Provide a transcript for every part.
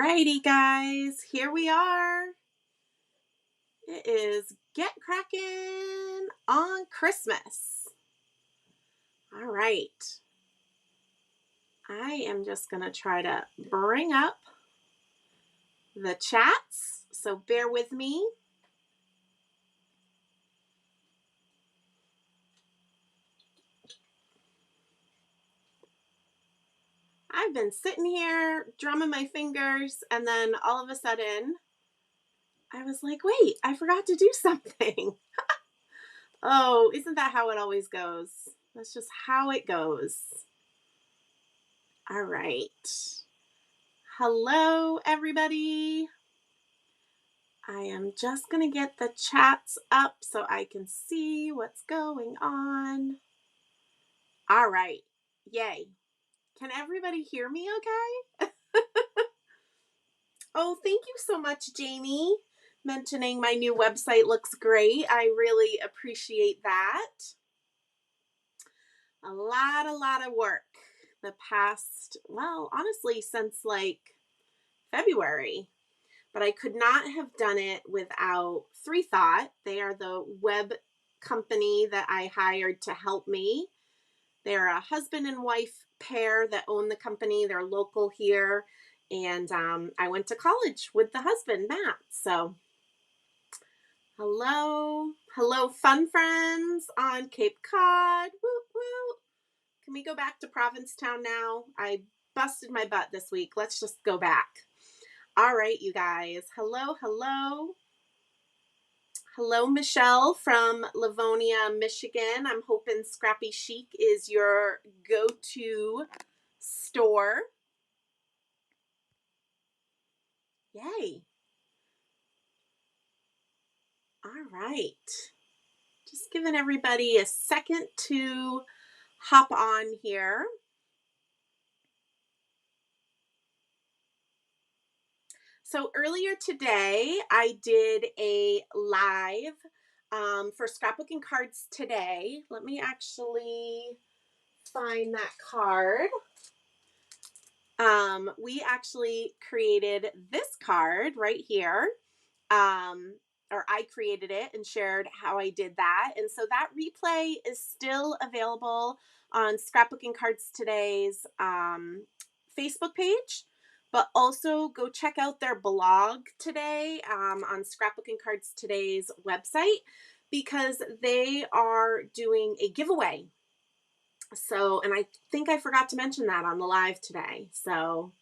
Alrighty, guys, here we are. It is Get Crackin' on Christmas. All right. I am just going to try to bring up the chats, so bear with me. I've been sitting here drumming my fingers, and then all of a sudden, I was like, wait, I forgot to do something. Oh, isn't that how it always goes? That's just how it goes. All right. Hello, everybody. I am just going to get the chats up so I can see what's going on. All right. Yay. Can everybody hear me okay? Oh, thank you so much, Jamie, mentioning my new website looks great. I really appreciate that. A lot of work the past, well, honestly, since like February. But I could not have done it without Three Thought. They are the web company that I hired to help me. They're a husband and wife pair that own the company. They're local here. And I went to college with the husband, Matt. So hello, fun friends on Cape Cod. Woo, woo. Can we go back to Provincetown now? I busted my butt this week. Let's just go back. All right, you guys. Hello. Hello, Michelle from Livonia, Michigan. I'm hoping Scrappy Chic is your go-to store. Yay. All right. Just giving everybody a second to hop on here. So earlier today, I did a live for scrapbooking cards today. Let me actually find that card. We actually created this card right here. Or I created it and shared how I did that. And so that replay is still available on Scrapbooking Cards Today's Facebook page. But also go check out their blog today on Scrapbooking Cards Today's website because they are doing a giveaway. So, and I think I forgot to mention that on the live today. So,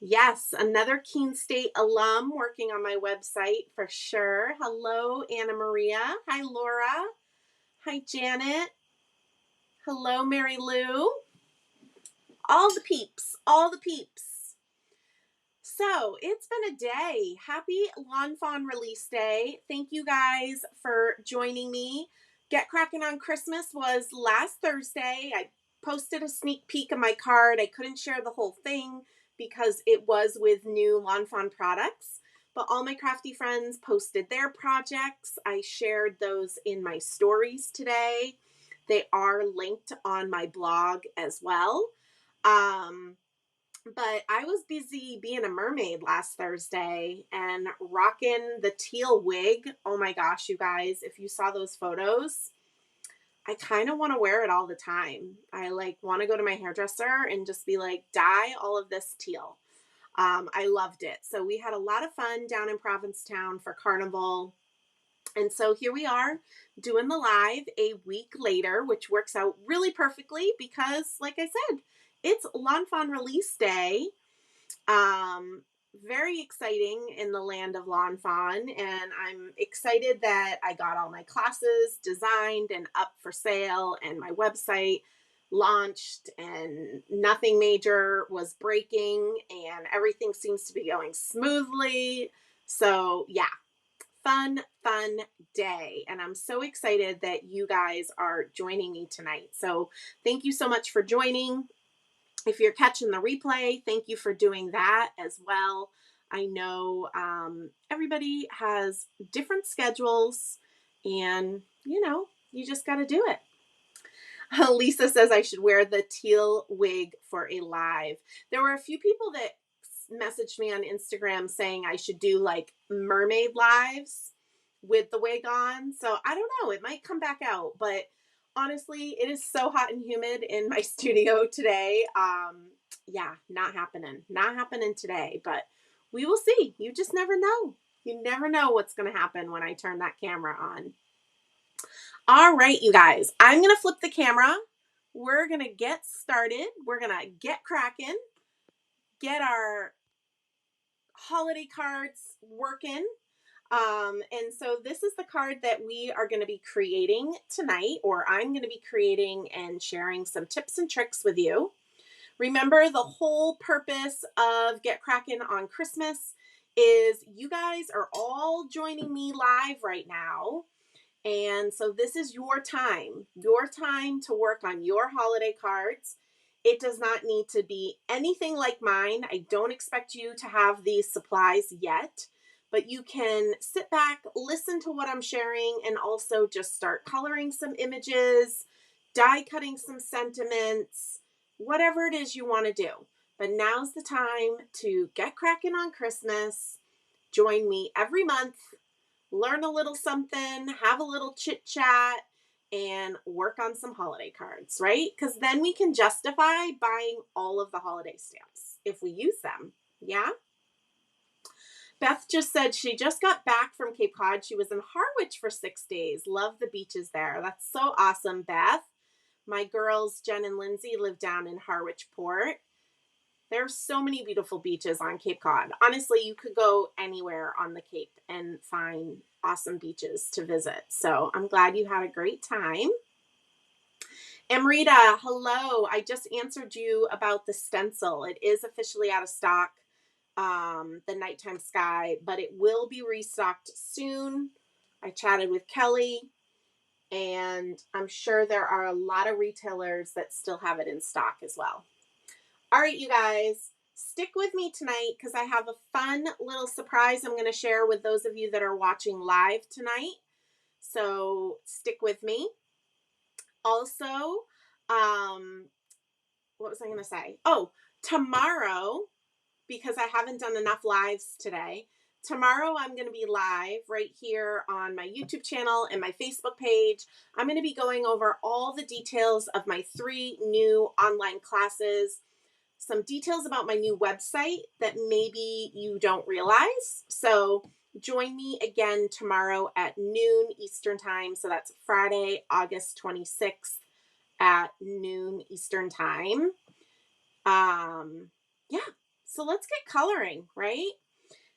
yes, another Keene State alum working on my website for sure. Hello, Anna Maria. Hi, Laura. Hi, Janet. Hello, Mary Lou. All the peeps. So, it's been a day. Happy Lawn Fawn release day. Thank you guys for joining me. Get Crackin' on Christmas was last Thursday. I posted a sneak peek of my card. I couldn't share the whole thing because it was with new Lawn Fawn products. But all my crafty friends posted their projects. I shared those in my stories today. They are linked on my blog as well. But I was busy being a mermaid last Thursday and rocking the teal wig. Oh my gosh, you guys, if you saw those photos, I kind of want to wear it all the time. I want to go to my hairdresser and just be like, dye all of this teal. I loved it. So we had a lot of fun down in Provincetown for Carnival. And so here we are doing the live a week later, which works out really perfectly because, like I said, it's Lawn Fawn release day. Very exciting in the land of Lawn Fawn, and I'm excited that I got all my classes designed and up for sale, and my website launched, and nothing major was breaking, and everything seems to be going smoothly. So yeah, fun day. And I'm so excited that you guys are joining me tonight. So thank you so much for joining. If you're catching the replay, thank you for doing that as well. I know everybody has different schedules and, you just got to do it. Lisa says I should wear the teal wig for a live. There were a few people that messaged me on Instagram saying I should do like mermaid lives with the wig on. So I don't know, it might come back out, but honestly, it is so hot and humid in my studio today. Yeah, not happening today, but we will see. You just never know. You never know what's going to happen when I turn that camera on. All right, you guys, I'm going to flip the camera. We're going to get started. We're going to get cracking, get our holiday cards working. And so this is the card that we are going to be creating tonight, or I'm going to be creating and sharing some tips and tricks with you. Remember, the whole purpose of Get Crackin' on Christmas is you guys are all joining me live right now. And so this is your time to work on your holiday cards. It does not need to be anything like mine. I don't expect you to have these supplies yet, but you can sit back, listen to what I'm sharing, and also just start coloring some images, die cutting some sentiments, whatever it is you want to do. But now's the time to get cracking on Christmas. Join me every month. Learn a little something, have a little chit chat, and work on some holiday cards, right? Because then we can justify buying all of the holiday stamps if we use them. Yeah? Beth just said she just got back from Cape Cod. She was in Harwich for 6 days. Love the beaches there. That's so awesome, Beth. My girls, Jenn and Lindsay, live down in Harwich Port. There's so many beautiful beaches on Cape Cod. Honestly, you could go anywhere on the Cape and find awesome beaches to visit. So I'm glad you had a great time. Amrita, hello. I just answered you about the stencil. It is officially out of stock, the Nighttime Sky, but it will be restocked soon. I chatted with Kelly, and I'm sure there are a lot of retailers that still have it in stock as well. All right, you guys, stick with me tonight because I have a fun little surprise I'm going to share with those of you that are watching live tonight. So stick with me. Also, what was I going to say? Oh, tomorrow, because I haven't done enough lives today, tomorrow I'm going to be live right here on my YouTube channel and my Facebook page. I'm going to be going over all the details of my 3 new online classes. Some details about my new website that maybe you don't realize. So join me again tomorrow at noon Eastern time. So that's Friday, August 26th at noon Eastern time. Yeah, so let's get coloring, right?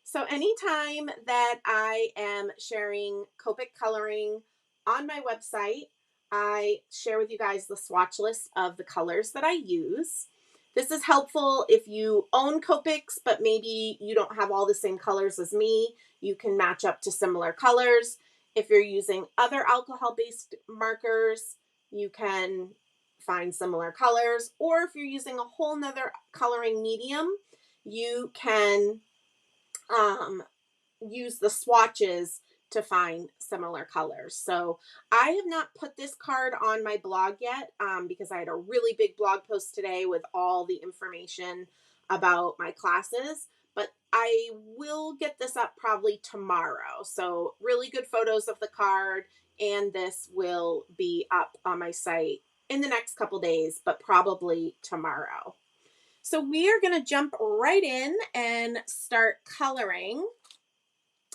So anytime that I am sharing Copic coloring on my website, I share with you guys the swatch list of the colors that I use. This is helpful if you own Copics, but maybe you don't have all the same colors as me. You can match up to similar colors. If you're using other alcohol-based markers, you can find similar colors. Or if you're using a whole nother coloring medium, you can use the swatches to find similar colors. So I have not put this card on my blog yet because I had a really big blog post today with all the information about my classes, but I will get this up probably tomorrow. So really good photos of the card, and this will be up on my site in the next couple days, but probably tomorrow. So we are going to jump right in and start coloring.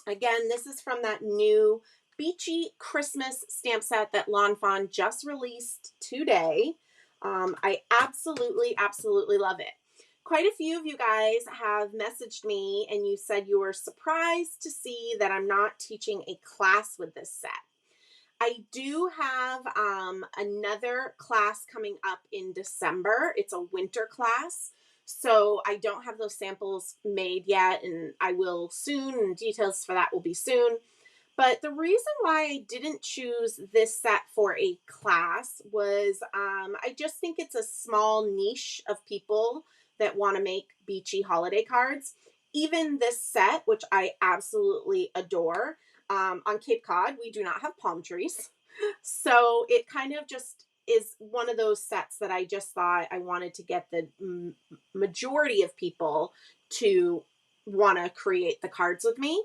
Again, this is from that new Beachy Christmas stamp set that Lawn Fawn just released today. I absolutely love it. Quite a few of you guys have messaged me and you said you were surprised to see that I'm not teaching a class with this set. I do have another class coming up in December. It's a winter class. So I don't have those samples made yet, and I will soon, and details for that will be soon. But the reason why I didn't choose this set for a class was I just think it's a small niche of people that want to make beachy holiday cards. Even this set, which I absolutely adore, on Cape Cod, we do not have palm trees. So it kind of just is one of those sets that I just thought I wanted to get the majority of people to want to create the cards with me.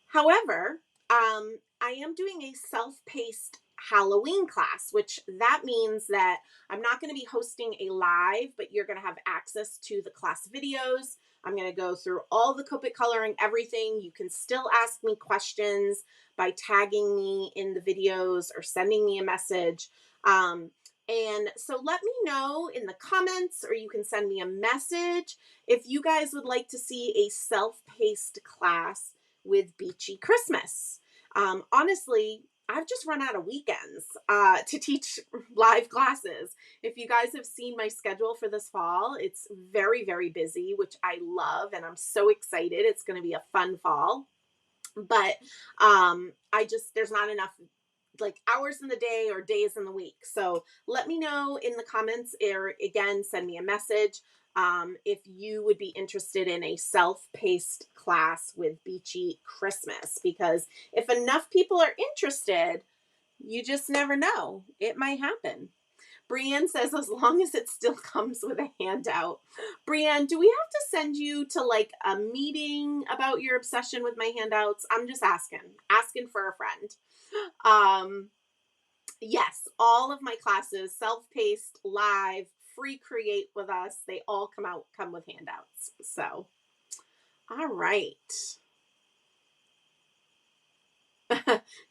However, I am doing a self-paced Halloween class, which that means that I'm not going to be hosting a live, but you're going to have access to the class videos. I'm going to go through all the Copic coloring, everything. You can still ask me questions by tagging me in the videos or sending me a message. And so let me know in the comments, or you can send me a message if you guys would like to see a self-paced class with Beachy Christmas. Honestly, I've just run out of weekends to teach live classes. If you guys have seen my schedule for this fall, it's very, very busy, which I love, and I'm so excited. It's going to be a fun fall. But there's not enough like hours in the day or days in the week. So let me know in the comments, or again, send me a message if you would be interested in a self-paced class with Beachy Christmas, because if enough people are interested, you just never know. It might happen. Brienne says, as long as it still comes with a handout. Brienne, do we have to send you to like a meeting about your obsession with my handouts? I'm just asking for a friend. Yes, all of my classes, self-paced, live, free create with us, they all come with handouts. So, all right.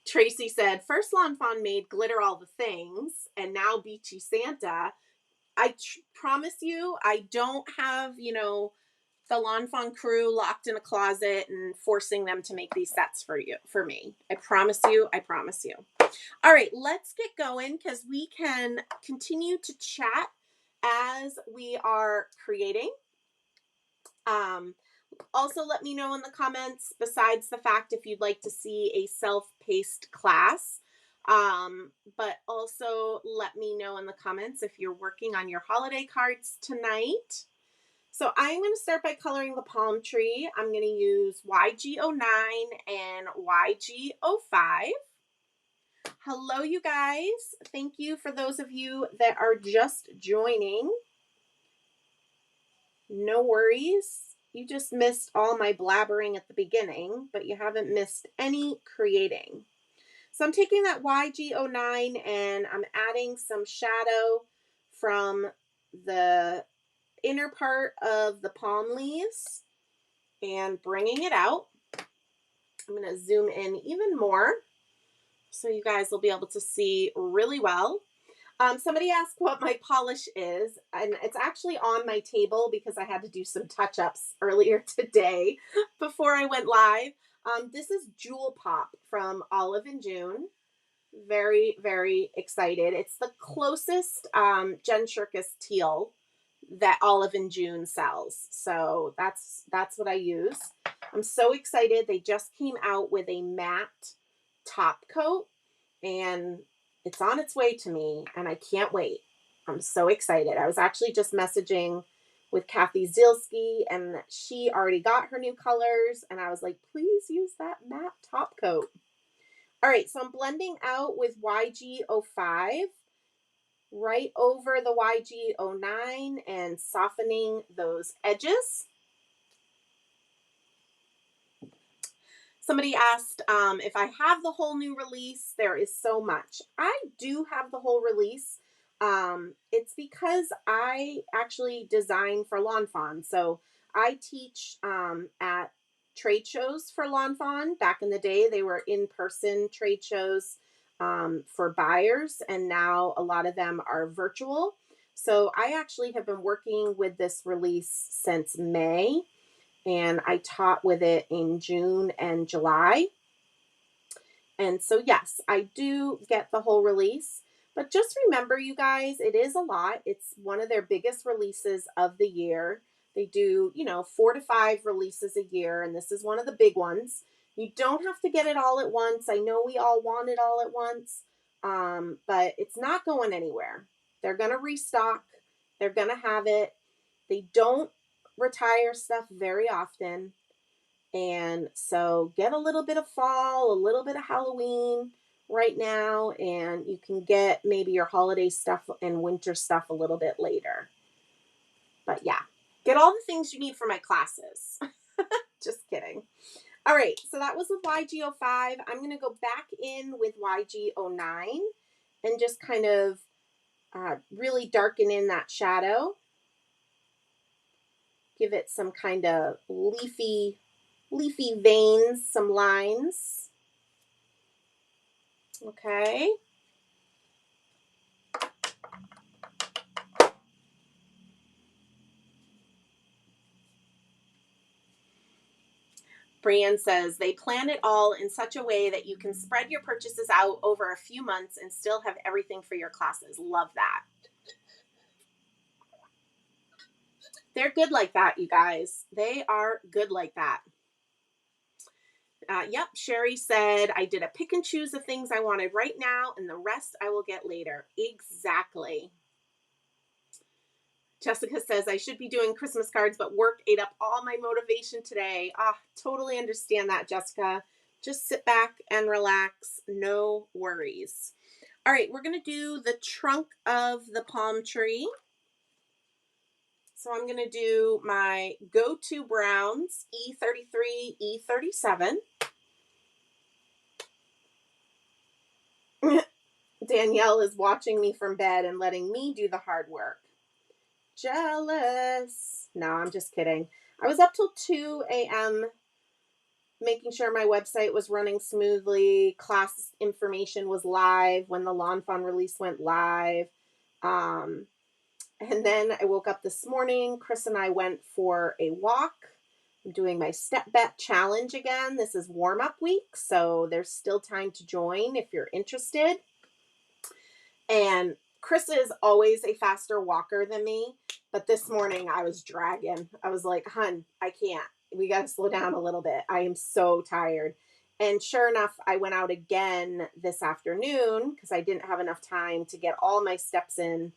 Tracy said, first Lawn Fawn made glitter all the things, and now Beachy Santa. I promise you, I don't have, the Lawn Fawn crew locked in a closet and forcing them to make these sets for me. I promise you. All right, let's get going because we can continue to chat as we are creating. Also, let me know in the comments, besides the fact if you'd like to see a self-paced class. But also let me know in the comments if you're working on your holiday cards tonight. So I'm going to start by coloring the palm tree. I'm going to use YG09 and YG05. Hello, you guys. Thank you for those of you that are just joining. No worries. You just missed all my blabbering at the beginning, but you haven't missed any creating. So I'm taking that YG09 and I'm adding some shadow from the inner part of the palm leaves and bringing it out. I'm going to zoom in even more so you guys will be able to see really well. Somebody asked what my polish is, and it's actually on my table because I had to do some touch-ups earlier today before I went live. This is Jewel Pop from Olive and June. Very, very excited. It's the closest Jenn teal that Olive and June sells. So that's what I use. I'm so excited. They just came out with a matte top coat, and it's on its way to me, and I can't wait. I'm so excited. I was actually just messaging with Kathy Zielski, and she already got her new colors, and I was like, please use that matte top coat. All right, so I'm blending out with YG05 right over the YG09 and softening those edges. Somebody asked if I have the whole new release. There is so much. I do have the whole release. It's because I actually design for Lawn Fawn. So I teach at trade shows for Lawn Fawn. Back in the day, they were in-person trade shows for buyers, and now a lot of them are virtual. So I actually have been working with this release since May. And I taught with it in June and July. And so, yes, I do get the whole release. But just remember, you guys, it is a lot. It's one of their biggest releases of the year. They do, 4 to 5 releases a year, and this is one of the big ones. You don't have to get it all at once. I know we all want it all at once, but it's not going anywhere. They're going to restock. They're going to have it. They don't retire stuff very often, and so get a little bit of fall, a little bit of Halloween, right now, and you can get maybe your holiday stuff and winter stuff a little bit later. But yeah, get all the things you need for my classes. Just kidding. All right, so that was with YG05. I'm going to go back in with YG09 and just kind of really darken in that shadow. Give it some kind of leafy veins, some lines. Okay. Brienne says, they plan it all in such a way that you can spread your purchases out over a few months and still have everything for your classes. Love that. They're good like that, you guys. They are good like that. Yep, Sherry said, I did a pick and choose of things I wanted right now, and the rest I will get later. Exactly. Jessica says, I should be doing Christmas cards, but work ate up all my motivation today. Totally understand that, Jessica. Just sit back and relax. No worries. All right, we're going to do the trunk of the palm tree. So I'm going to do my go-to browns, E33, E37. Danielle is watching me from bed and letting me do the hard work. Jealous. No, I'm just kidding. I was up till 2 a.m. making sure my website was running smoothly. Class information was live when the Lawn Fawn release went live. And then I woke up this morning. Chris and I went for a walk. I'm doing my step bet challenge again. This is warm-up week, so there's still time to join if you're interested. And Chris is always a faster walker than me, but this morning I was dragging. I was like, hun, I can't. We got to slow down a little bit. I am so tired. And sure enough, I went out again this afternoon because I didn't have enough time to get all my steps in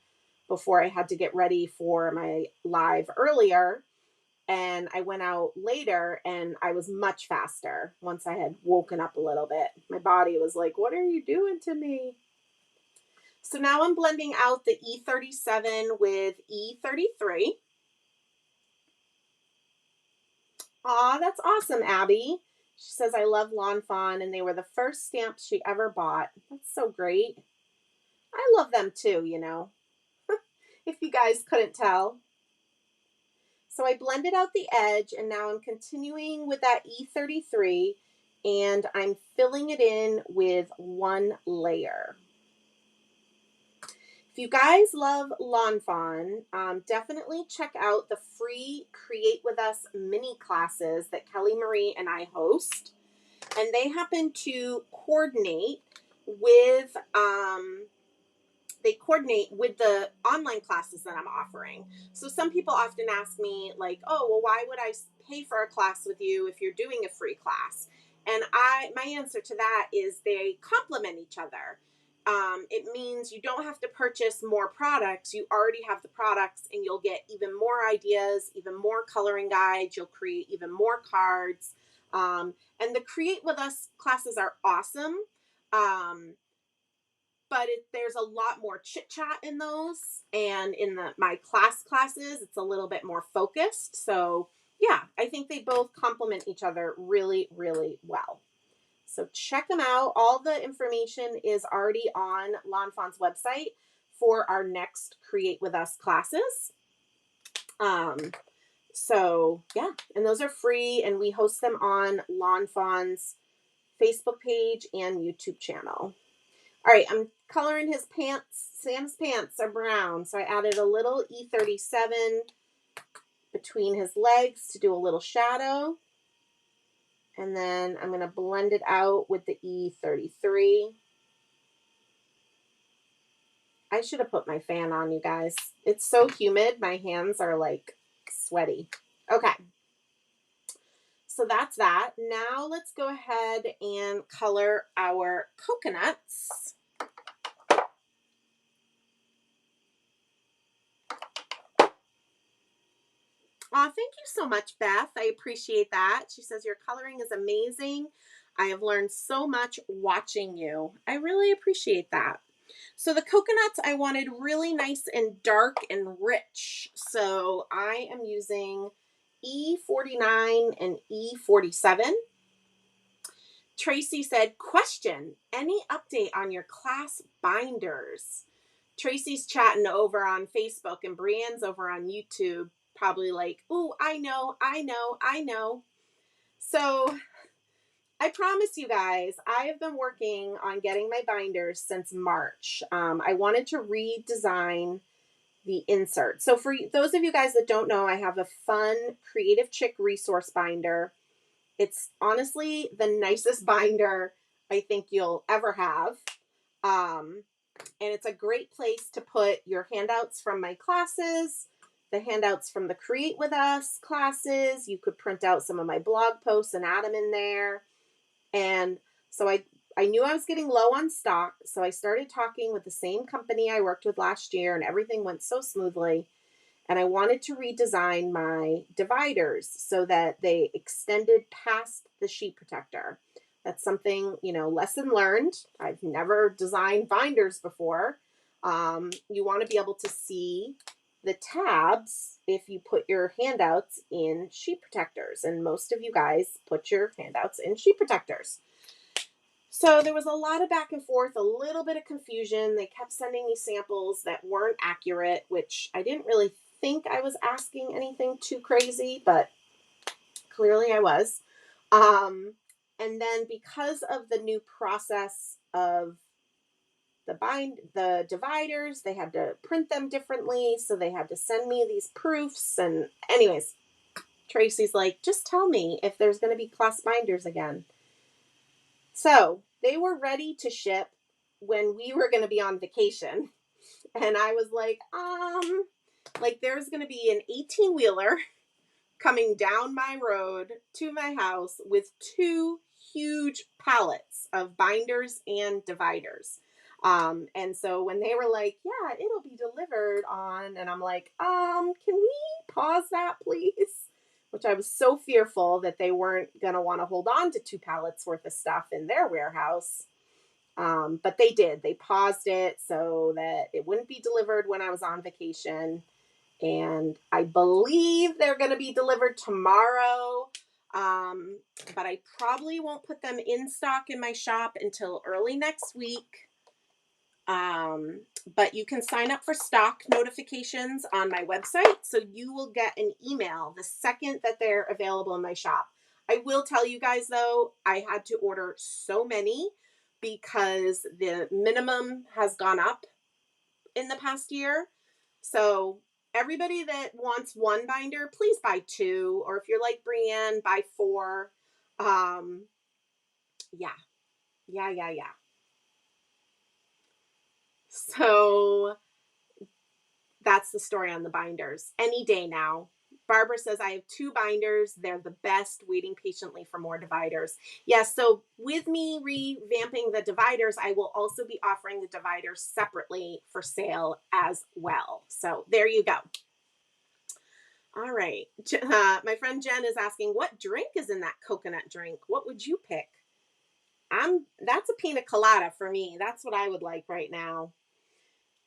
before I had to get ready for my live earlier. And I went out later and I was much faster once I had woken up a little bit. My body was like, what are you doing to me? So now I'm blending out the E37 with E33. Aw, that's awesome, Abby. She says, I love Lawn Fawn, and they were the first stamps she ever bought. That's so great. I love them too, you know, if you guys couldn't tell. So I blended out the edge, and now I'm continuing with that E33, and I'm filling it in with one layer. If you guys love Lawn Fawn, definitely check out the free Create With Us mini classes that Kelly Marie and I host. And they happen to coordinate with the online classes that I'm offering. So some people often ask me like, oh, well, why would I pay for a class with you if you're doing a free class? And my answer to that is they complement each other. It means you don't have to purchase more products. You already have the products and you'll get even more ideas, even more coloring guides. You'll create even more cards. And the Create With Us classes are awesome. But there's a lot more chit chat in those. And in my classes, it's a little bit more focused. So yeah, I think they both complement each other really, really well. So check them out. All the information is already on Lawn Fawn's website for our next Create With Us classes. So yeah, and those are free, and we host them on Lawn Fawn's Facebook page and YouTube channel. All right, I'm coloring his pants. Sam's pants are brown, so I added a little E37 between his legs to do a little shadow. And then I'm going to blend it out with the E33. I should have put my fan on, you guys. It's so humid. My hands are like sweaty. Okay. So that's that. Now let's go ahead and color our coconuts. Aw, thank you so much, Beth. I appreciate that. She says, your coloring is amazing. I have learned so much watching you. I really appreciate that. So the coconuts I wanted really nice and dark and rich. So I am using E49 and E47. Tracy said, question, any update on your class binders? Tracy's chatting over on Facebook and Brienne's over on YouTube, probably like, ooh, I know. So I promise you guys, I have been working on getting my binders since March. I wanted to redesign the insert. So for those of you guys that don't know, I have a fun Creative Chick resource binder. It's honestly the nicest binder I think you'll ever have. And it's a great place to put your handouts from my classes, the handouts from the Create With Us classes. You could print out some of my blog posts and add them in there. And so I knew I was getting low on stock, so I started talking with the same company I worked with last year, and everything went so smoothly. And I wanted to redesign my dividers so that they extended past the sheet protector. That's something, lesson learned. I've never designed binders before. You want to be able to see the tabs if you put your handouts in sheet protectors. And most of you guys put your handouts in sheet protectors. So there was a lot of back and forth, a little bit of confusion. They kept sending me samples that weren't accurate, which I didn't really think I was asking anything too crazy, but clearly I was. And then because of the new process of the dividers, they had to print them differently, so they had to send me these proofs. And anyways, Tracy's like, just tell me if there's going to be class binders again. So they were ready to ship when we were going to be on vacation. And I was like, there's going to be an 18-wheeler coming down my road to my house with 2 huge pallets of binders and dividers. And so when they were like, yeah, it'll be delivered on, and I'm like, can we pause that, please? Which I was so fearful that they weren't going to want to hold on to 2 pallets worth of stuff in their warehouse. But they did. They paused it so that it wouldn't be delivered when I was on vacation. And I believe they're going to be delivered tomorrow. But I probably won't put them in stock in my shop until early next week. But you can sign up for stock notifications on my website, so you will get an email the second that they're available in my shop. I will tell you guys, though, I had to order so many because the minimum has gone up in the past year. So everybody that wants 1 binder, please buy 2. Or if you're like Brienne, buy 4. Yeah. So that's the story on the binders. Any day now. Barbara says, I have 2 binders. They're the best, waiting patiently for more dividers. Yes, so with me revamping the dividers, I will also be offering the dividers separately for sale as well. So there you go. All right. My friend Jen is asking, what drink is in that coconut drink? What would you pick? That's a pina colada for me. That's what I would like right now.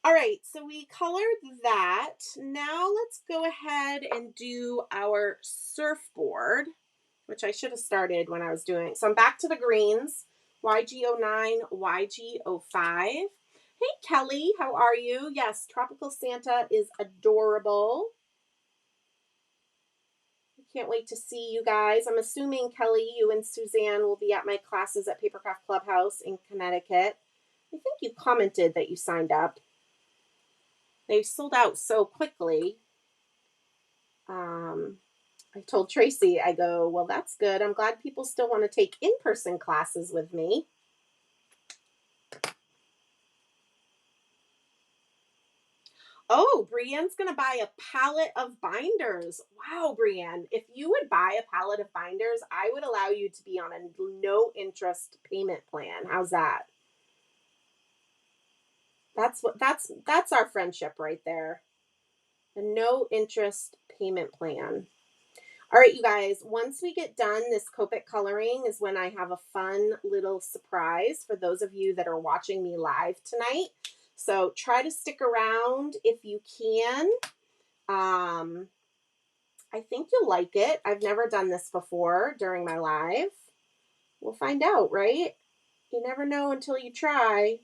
All right, so we colored that. Now let's go ahead and do our surfboard, which I should have started when I was doing. So I'm back to the greens, YG09, YG05. Hey, Kelly, how are you? Yes, Tropical Santa is adorable. I can't wait to see you guys. I'm assuming, Kelly, you and Suzanne will be at my classes at Papercraft Clubhouse in Connecticut. I think you commented that you signed up. They sold out so quickly. I told Tracy, I go, well, that's good. I'm glad people still want to take in-person classes with me. Oh, Brienne's going to buy a pallet of binders. Wow, Brienne, if you would buy a pallet of binders, I would allow you to be on a no-interest payment plan. How's that? That's our friendship right there. A no-interest payment plan. All right, you guys, once we get done this Copic coloring is when I have a fun little surprise for those of you that are watching me live tonight. So try to stick around if you can. I think you'll like it. I've never done this before during my live. We'll find out, right? You never know until you try.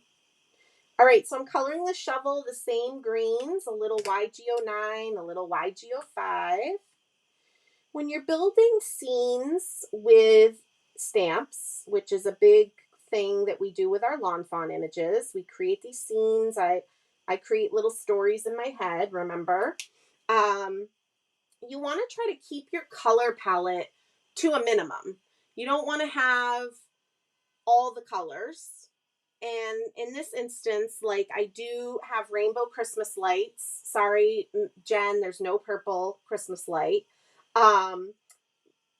All right, so I'm coloring the shovel the same greens, a little YG09, a little YG05. When you're building scenes with stamps, which is a big thing that we do with our Lawn Fawn images, we create these scenes. I create little stories in my head, remember? You want to try to keep your color palette to a minimum. You don't want to have all the colors. And in this instance, like I do have rainbow Christmas lights. Sorry, Jen, there's no purple Christmas light.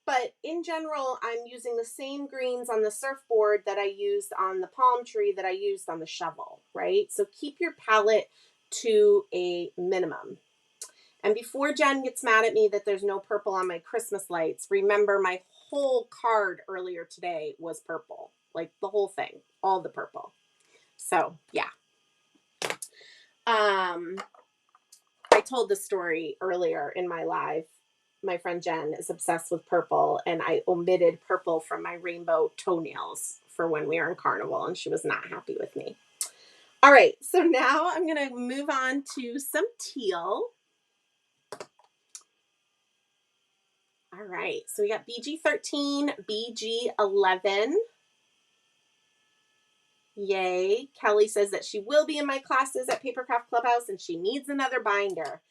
But in general, I'm using the same greens on the surfboard that I used on the palm tree that I used on the shovel, right? So keep your palette to a minimum. And before Jen gets mad at me that there's no purple on my Christmas lights, remember my whole card earlier today was purple. Like the whole thing, all the purple. So, yeah. I told the story earlier in my live. My friend Jen is obsessed with purple, and I omitted purple from my rainbow toenails for when we were in carnival, and she was not happy with me. All right, so now I'm going to move on to some teal. All right, so we got BG13, BG11. Yay. Kelly says that she will be in my classes at Papercraft Clubhouse and she needs another binder.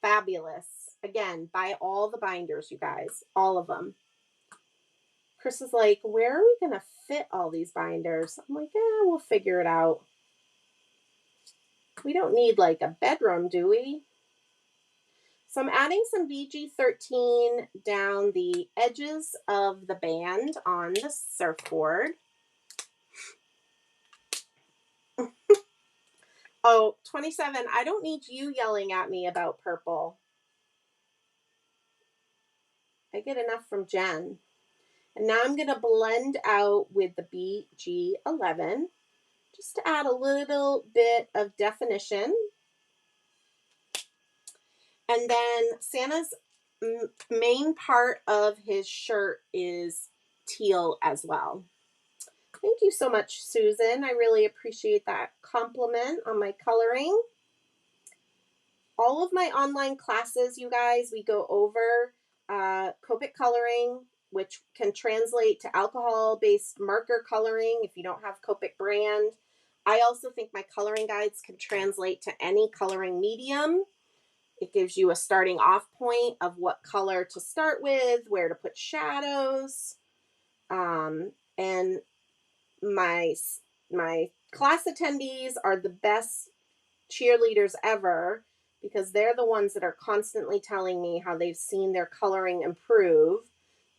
Fabulous. Again, buy all the binders, you guys. All of them. Chris is like, where are we going to fit all these binders? I'm like, we'll figure it out. We don't need like a bedroom, do we? So I'm adding some BG13 down the edges of the band on the surfboard. Oh, 27, I don't need you yelling at me about purple. I get enough from Jen. And now I'm going to blend out with the BG11 just to add a little bit of definition. And then Santa's main part of his shirt is teal as well. Thank you so much, Susan. I really appreciate that compliment on my coloring. All of my online classes, you guys, we go over Copic coloring, which can translate to alcohol-based marker coloring if you don't have Copic brand. I also think my coloring guides can translate to any coloring medium. It gives you a starting off point of what color to start with, where to put shadows. And my class attendees are the best cheerleaders ever because they're the ones that are constantly telling me how they've seen their coloring improve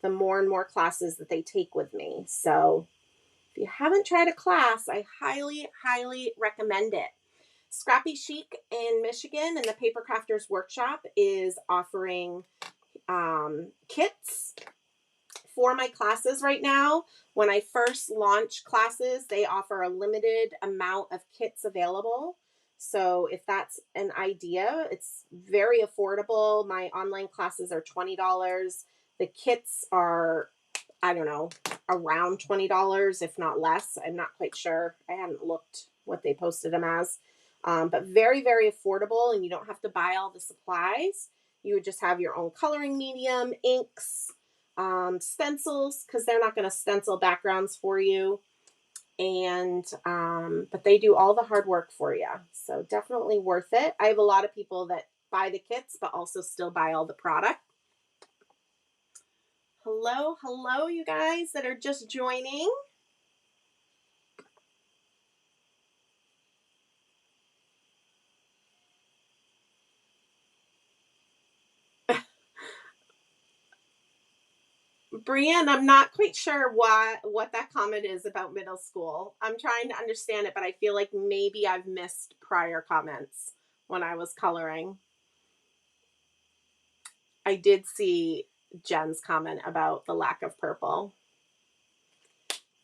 the more and more classes that they take with me. So if you haven't tried a class, I highly, highly recommend it. Scrappy Chic in Michigan and the Paper Crafters Workshop is offering kits for my classes right now. When I first launch classes, they offer a limited amount of kits available. So if that's an idea, it's very affordable. My online classes are $20. The kits are, I don't know, around $20, if not less. I'm not quite sure. I haven't looked what they posted them as. But very, very affordable, and you don't have to buy all the supplies. You would just have your own coloring medium, inks, stencils, because they're not going to stencil backgrounds for you. And but they do all the hard work for you. So definitely worth it. I have a lot of people that buy the kits, but also still buy all the product. Hello, hello, you guys that are just joining. Brienne, I'm not quite sure what that comment is about middle school. I'm trying to understand it, but I feel like maybe I've missed prior comments when I was coloring. I did see Jen's comment about the lack of purple.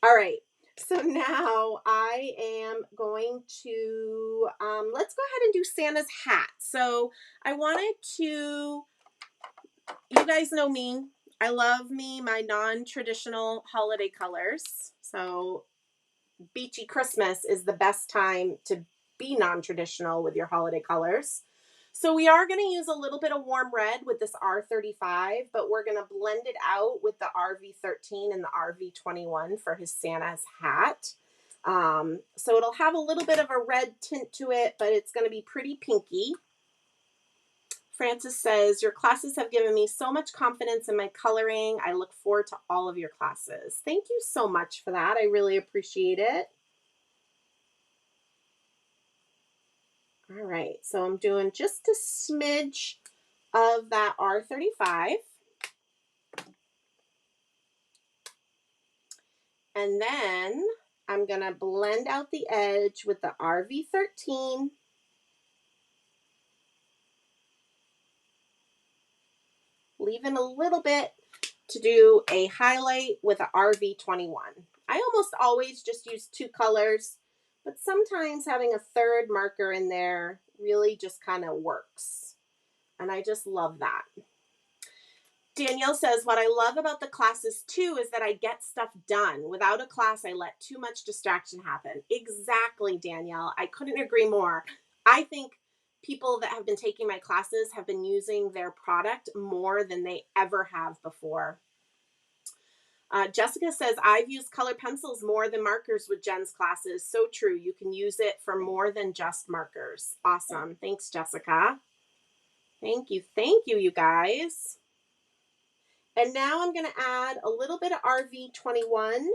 All right, so now I am going to, let's go ahead and do Santa's hat. So I wanted to, you guys know me, I love me my non-traditional holiday colors. So Beachy Christmas is the best time to be non-traditional with your holiday colors. So we are going to use a little bit of warm red with this R35, but we're going to blend it out with the RV13 and the RV21 for his Santa's hat. So it'll have a little bit of a red tint to it, but it's going to be pretty pinky. Francis says, your classes have given me so much confidence in my coloring. I look forward to all of your classes. Thank you so much for that. I really appreciate it. All right, so I'm doing just a smidge of that R35. And then I'm going to blend out the edge with the RV13. Leaving a little bit to do a highlight with a RV21. I almost always just use two colors, but sometimes having a third marker in there really just kind of works. And I just love that. Danielle says, what I love about the classes too is that I get stuff done. Without a class, I let too much distraction happen. Exactly, Danielle. I couldn't agree more. I think people that have been taking my classes have been using their product more than they ever have before. Jessica says, I've used colored pencils more than markers with Jen's classes. So true. You can use it for more than just markers. Awesome. Thanks, Jessica. Thank you, you guys. And now I'm going to add a little bit of RV21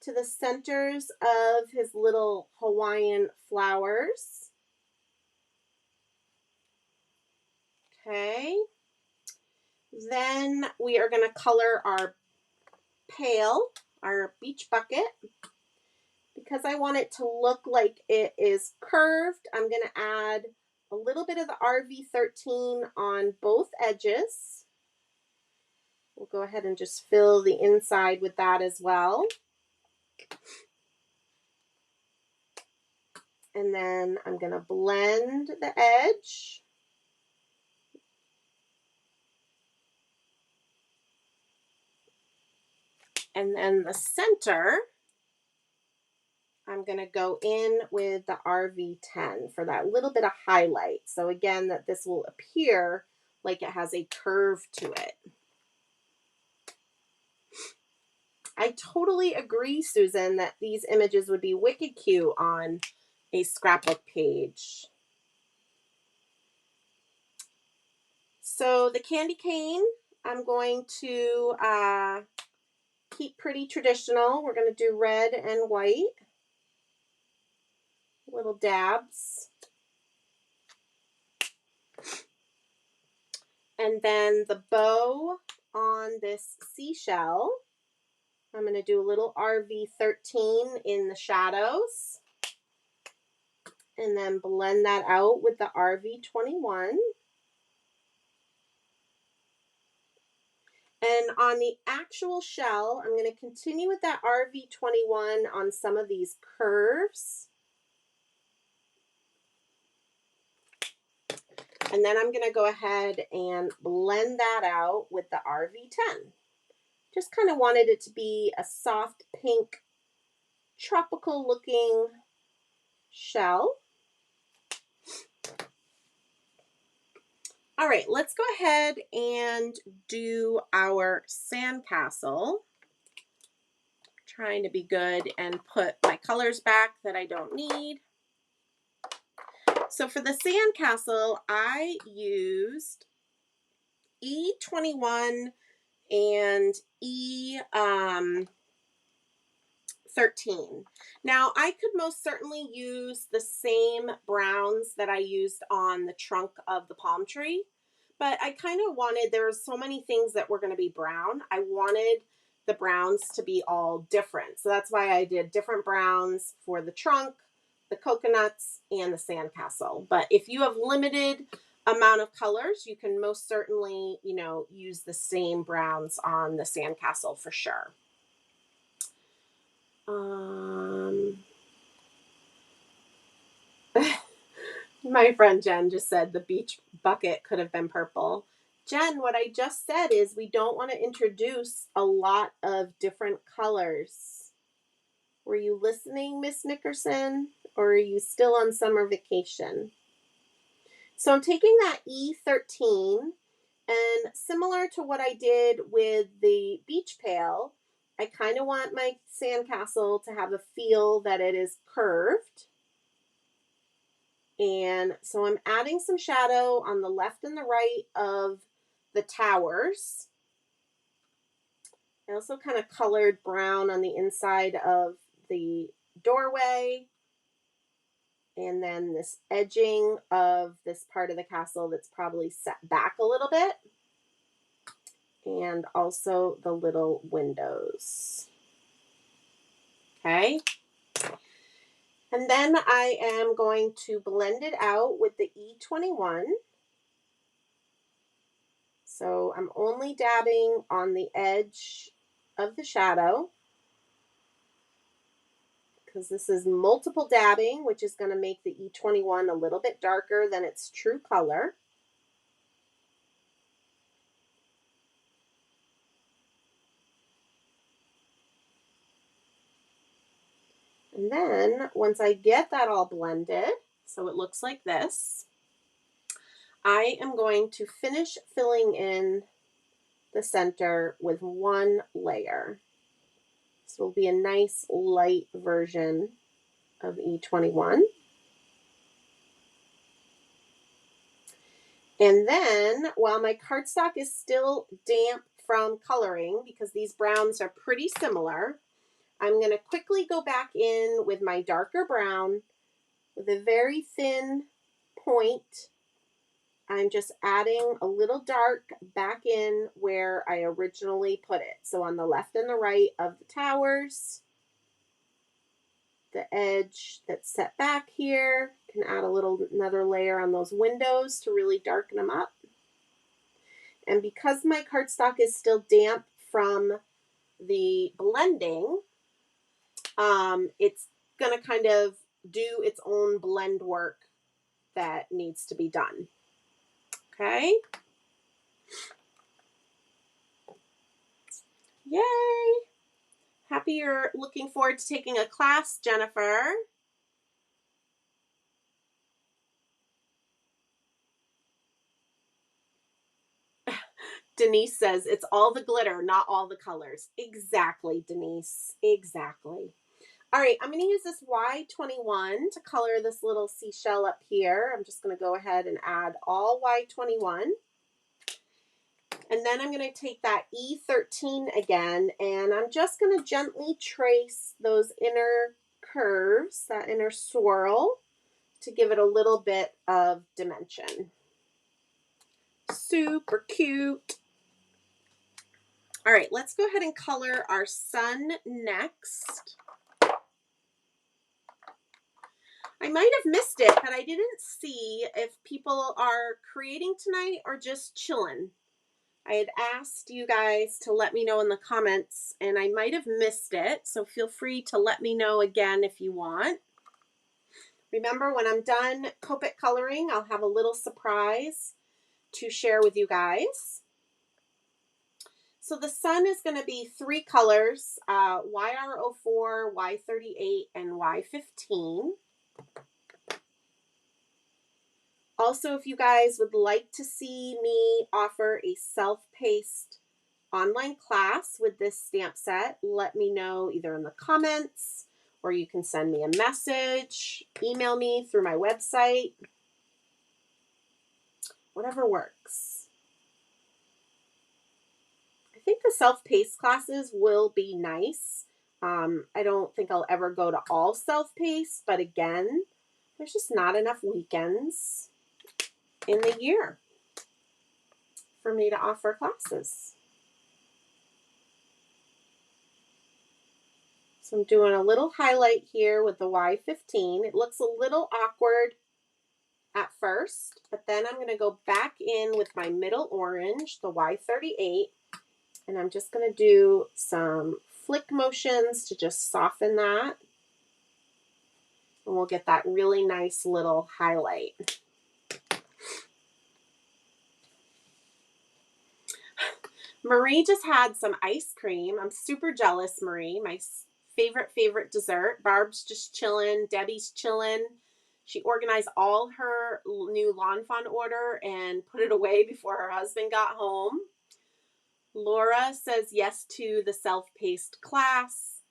to the centers of his little Hawaiian flowers. Okay. Then we are going to color our pail, our beach bucket. Because I want it to look like it is curved, I'm going to add a little bit of the RV13 on both edges. We'll go ahead and just fill the inside with that as well. And then I'm going to blend the edge. And then the center, I'm going to go in with the RV10 for that little bit of highlight. So again, that this will appear like it has a curve to it. I totally agree, Susan, that these images would be wicked cute on a scrapbook page. So the candy cane, I'm going to keep pretty traditional. We're going to do red and white. Little dabs. And then the bow on this seashell, I'm going to do a little RV13 in the shadows. And then blend that out with the RV21. And on the actual shell, I'm going to continue with that RV21 on some of these curves. And then I'm going to go ahead and blend that out with the RV10. Just kind of wanted it to be a soft pink, tropical looking shell. All right, let's go ahead and do our sandcastle. Trying to be good and put my colors back that I don't need. So for the sandcastle, I used E21 and E13. Now I could most certainly use the same browns that I used on the trunk of the palm tree, but I kind of wanted, there were so many things that were going to be brown. I wanted the browns to be all different. So that's why I did different browns for the trunk, the coconuts, and the sandcastle. But if you have limited amount of colors, you can most certainly, you know, use the same browns on the sandcastle for sure. My friend Jen just said the beach bucket could have been purple. Jen, what I just said is we don't want to introduce a lot of different colors. Were you listening, Miss Nickerson, or are you still on summer vacation? So I'm taking that E13, and similar to what I did with the beach pail, I kind of want my sandcastle to have a feel that it is curved. And so I'm adding some shadow on the left and the right of the towers. I also kind of colored brown on the inside of the doorway. And then this edging of this part of the castle that's probably set back a little bit. And also the little windows. Okay. And then I am going to blend it out with the E21. So I'm only dabbing on the edge of the shadow because this is multiple dabbing, which is going to make the E21 a little bit darker than its true color. And then once I get that all blended, so it looks like this, I am going to finish filling in the center with one layer. This will be a nice light version of E21. And then while my cardstock is still damp from coloring, because these browns are pretty similar, I'm going to quickly go back in with my darker brown with a very thin point. I'm just adding a little dark back in where I originally put it. So on the left and the right of the towers, the edge that's set back here, can add another layer on those windows to really darken them up. And because my cardstock is still damp from the blending, it's going to kind of do its own blend work that needs to be done. Okay. Yay. Happy you're looking forward to taking a class, Jennifer. Denise says it's all the glitter, not all the colors. Exactly, Denise. Exactly. All right, I'm going to use this Y21 to color this little seashell up here. I'm just going to go ahead and add all Y21. And then I'm going to take that E13 again, and I'm just going to gently trace those inner curves, that inner swirl, to give it a little bit of dimension. Super cute. All right, let's go ahead and color our sun next. I might have missed it, but I didn't see if people are creating tonight or just chilling. I had asked you guys to let me know in the comments, and I might have missed it, so feel free to let me know again if you want. Remember, when I'm done Copic coloring, I'll have a little surprise to share with you guys. So the sun is going to be 3 colors, YR04, Y38, and Y15. Also, if you guys would like to see me offer a self-paced online class with this stamp set, let me know either in the comments, or you can send me a message, email me through my website, whatever works. I think the self-paced classes will be nice. I don't think I'll ever go to all self-paced, but again, there's just not enough weekends in the year for me to offer classes. So I'm doing a little highlight here with the Y15. It looks a little awkward at first, but then I'm going to go back in with my middle orange, the Y38, and I'm just going to do some flick motions to just soften that. And we'll get that really nice little highlight. Marie just had some ice cream. I'm super jealous, Marie. My favorite dessert. Barb's just chilling. Debbie's chilling. She organized all her new Lawn Fawn order and put it away before her husband got home. Laura says yes to the self-paced class.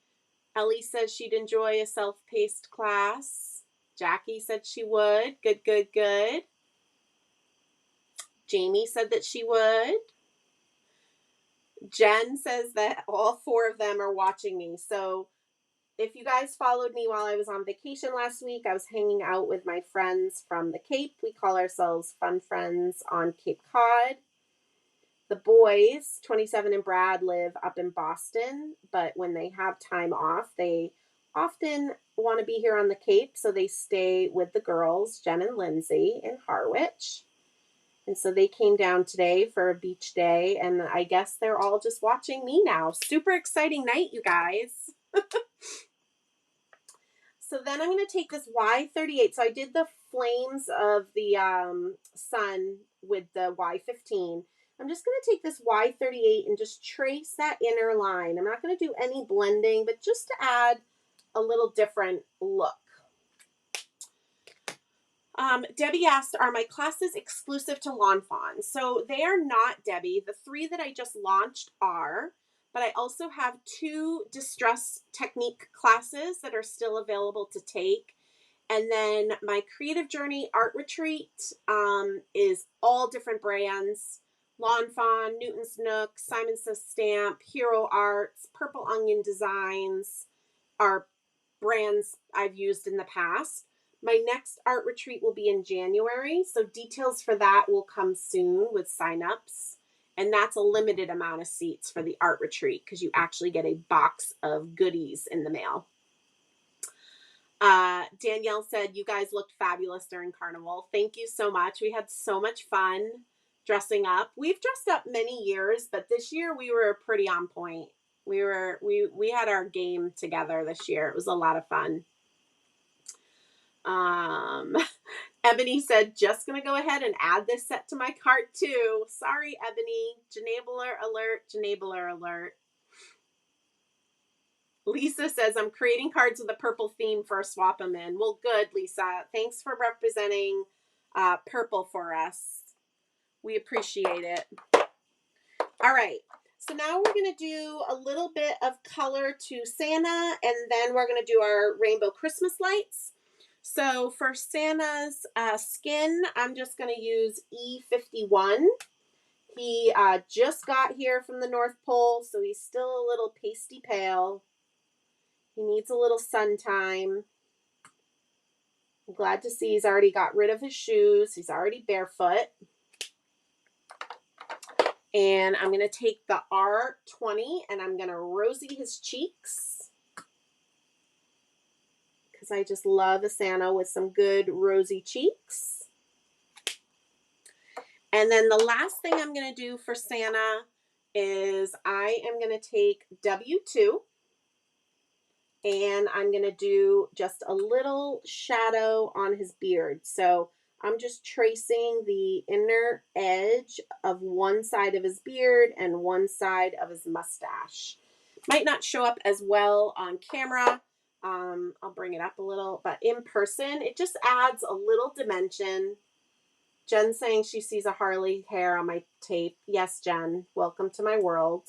Ellie says she'd enjoy a self-paced class. Jackie said she would. Good, good, good. Jamie said that she would. Jen says that all 4 of them are watching me. So if you guys followed me while I was on vacation last week, I was hanging out with my friends from the Cape. We call ourselves Fun Friends on Cape Cod. The boys, 27 and Brad, live up in Boston, but when they have time off, they often want to be here on the Cape, so they stay with the girls, Jenn and Lindsay, in Harwich. And so they came down today for a beach day, and I guess they're all just watching me now. Super exciting night, you guys. So then I'm going to take this Y38. So I did the flames of the sun with the Y15. I'm just going to take this Y38 and just trace that inner line. I'm not going to do any blending, but just to add a little different look. Debbie asked, are my classes exclusive to Lawn Fawn? So they are not, Debbie. The 3 that I just launched are, but I also have 2 distress technique classes that are still available to take. And then my creative journey art retreat is all different brands. Lawn Fawn, Newton's Nook, Simon Says Stamp, Hero Arts, Purple Onion Designs are brands I've used in the past. My next art retreat will be in January, so details for that will come soon with signups. And that's a limited amount of seats for the art retreat because you actually get a box of goodies in the mail. Danielle said, you guys looked fabulous during Carnival. Thank you so much. We had so much fun dressing up. We've dressed up many years, but this year we were pretty on point. We had our game together this year. It was a lot of fun. Ebony said, just going to go ahead and add this set to my cart too. Sorry, Ebony. Janabler alert, Janabler alert. Lisa says, I'm creating cards with a purple theme for a swap them in. Well, good, Lisa. Thanks for representing purple for us. We appreciate it. All right. So now we're going to do a little bit of color to Santa, and then we're going to do our rainbow Christmas lights. So for Santa's skin, I'm just going to use E51. He just got here from the North Pole, so he's still a little pasty pale. He needs a little sun time. I'm glad to see he's already got rid of his shoes. He's already barefoot. And I'm going to take the R20 and I'm going to rosy his cheeks. Because I just love a Santa with some good rosy cheeks. And then the last thing I'm going to do for Santa is I am going to take W2 and I'm going to do just a little shadow on his beard. So I'm just tracing the inner edge of one side of his beard and one side of his mustache. Might not show up as well on camera. I'll bring it up a little, but in person, it just adds a little dimension. Jen's saying she sees a Harley hair on my tape. Yes, Jen, welcome to my world.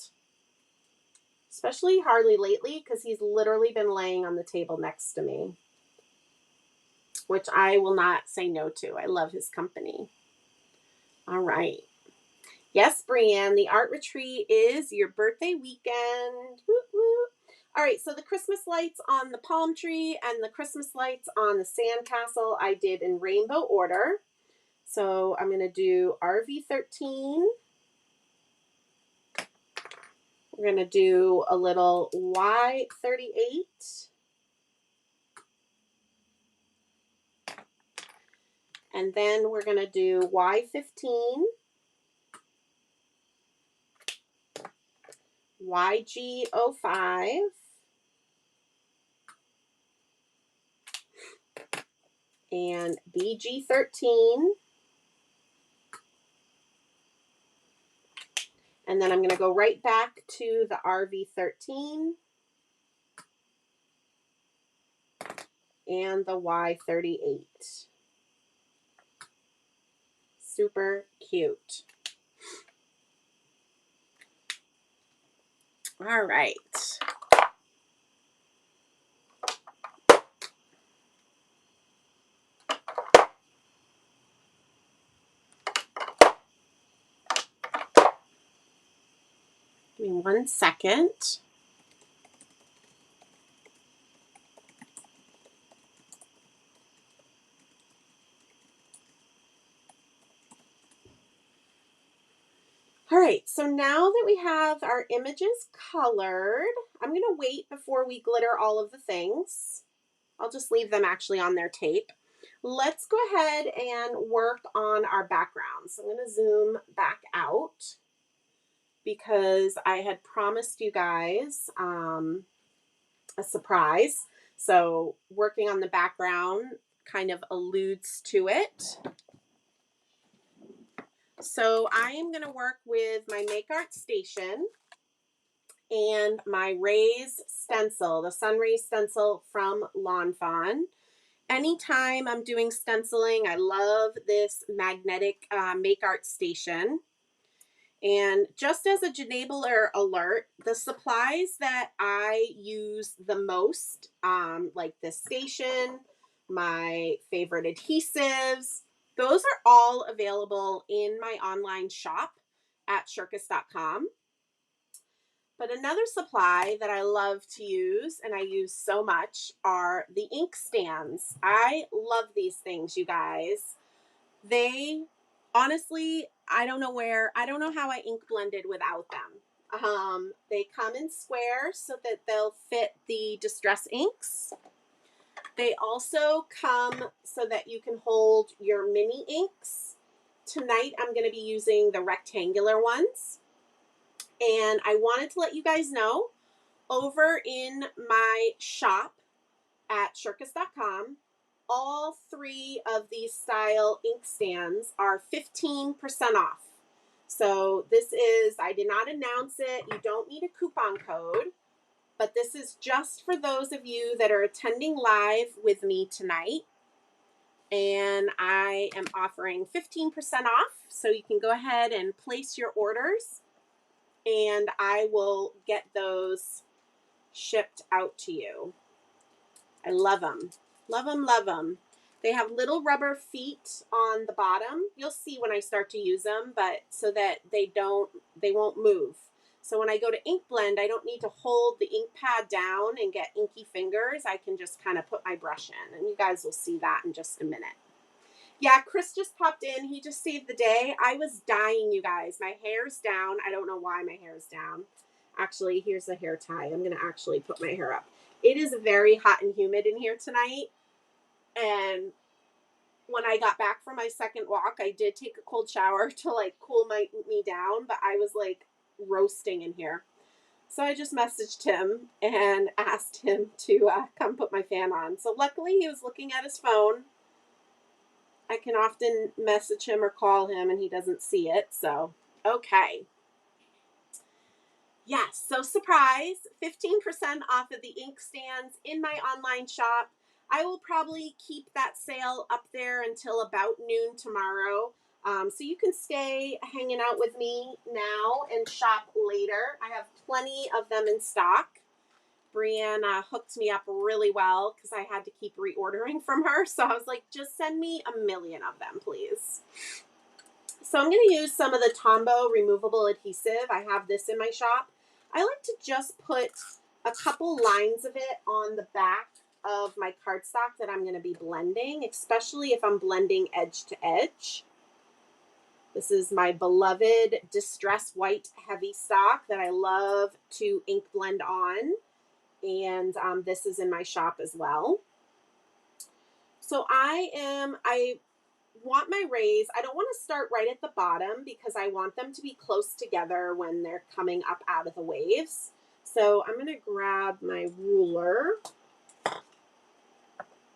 Especially Harley lately, because he's literally been laying on the table next to me, which I will not say no to. I love his company. All right. Yes, Brianne, the art retreat is your birthday weekend. Woo woo. All right, so the Christmas lights on the palm tree and the Christmas lights on the sandcastle I did in rainbow order. So I'm going to do RV13. We're going to do a little Y38. And then we're going to do Y15, YG05, and BG13. And then I'm going to go right back to the RV13 and the Y38. Super cute. All right. Give me 1 second. All right, so now that we have our images colored, I'm going to wait before we glitter all of the things. I'll just leave them actually on their tape. Let's go ahead and work on our background. So I'm going to zoom back out because I had promised you guys a surprise. So working on the background kind of alludes to it. So I am going to work with my Make Art Station and my Rays stencil, the Sun Rays stencil from Lawn Fawn. Anytime I'm doing stenciling, I love this magnetic Make Art Station. And just as a Jenabler alert, the supplies that I use the most, like this station, my favorite adhesives, those are all available in my online shop at shirkus.com. But another supply that I love to use, and I use so much, are the ink stands. I love these things, you guys. They, honestly, I don't know how I ink blended without them. They come in squares so that they'll fit the distress inks. They also come so that you can hold your mini inks. Tonight I'm going to be using the rectangular ones. And I wanted to let you guys know, over in my shop at shirkus.com, all 3 of these style ink stands are 15% off. So this is, I did not announce it. You don't need a coupon code, but this is just for those of you that are attending live with me tonight. And I am offering 15% off. So you can go ahead and place your orders and I will get those shipped out to you. I love them. Love them, love them. They have little rubber feet on the bottom. You'll see when I start to use them, but so that they won't move. So when I go to ink blend, I don't need to hold the ink pad down and get inky fingers. I can just kind of put my brush in, and you guys will see that in just a minute. Yeah, Chris just popped in. He just saved the day. I was dying, you guys. My hair's down. I don't know why my hair is down. Actually, here's the hair tie. I'm going to actually put my hair up. It is very hot and humid in here tonight. And when I got back from my second walk, I did take a cold shower to like cool me down, but I was like roasting in here. So I just messaged him and asked him to come put my fan on. So luckily he was looking at his phone. I can often message him or call him and he doesn't see it. So, okay. Yes, so surprise, 15% off of the ink stands in my online shop. I will probably keep that sale up there until about noon tomorrow. So you can stay hanging out with me now and shop later. I have plenty of them in stock. Brianna hooked me up really well because I had to keep reordering from her. So I was like, just send me 1,000,000 of them, please. So I'm going to use some of the Tombow removable adhesive. I have this in my shop. I like to just put a couple lines of it on the back of my cardstock that I'm going to be blending, especially if I'm blending edge to edge. This is my beloved Distress White Heavy Stock that I love to ink blend on. And this is in my shop as well. So I want my rays, I don't want to start right at the bottom because I want them to be close together when they're coming up out of the waves. So I'm going to grab my ruler,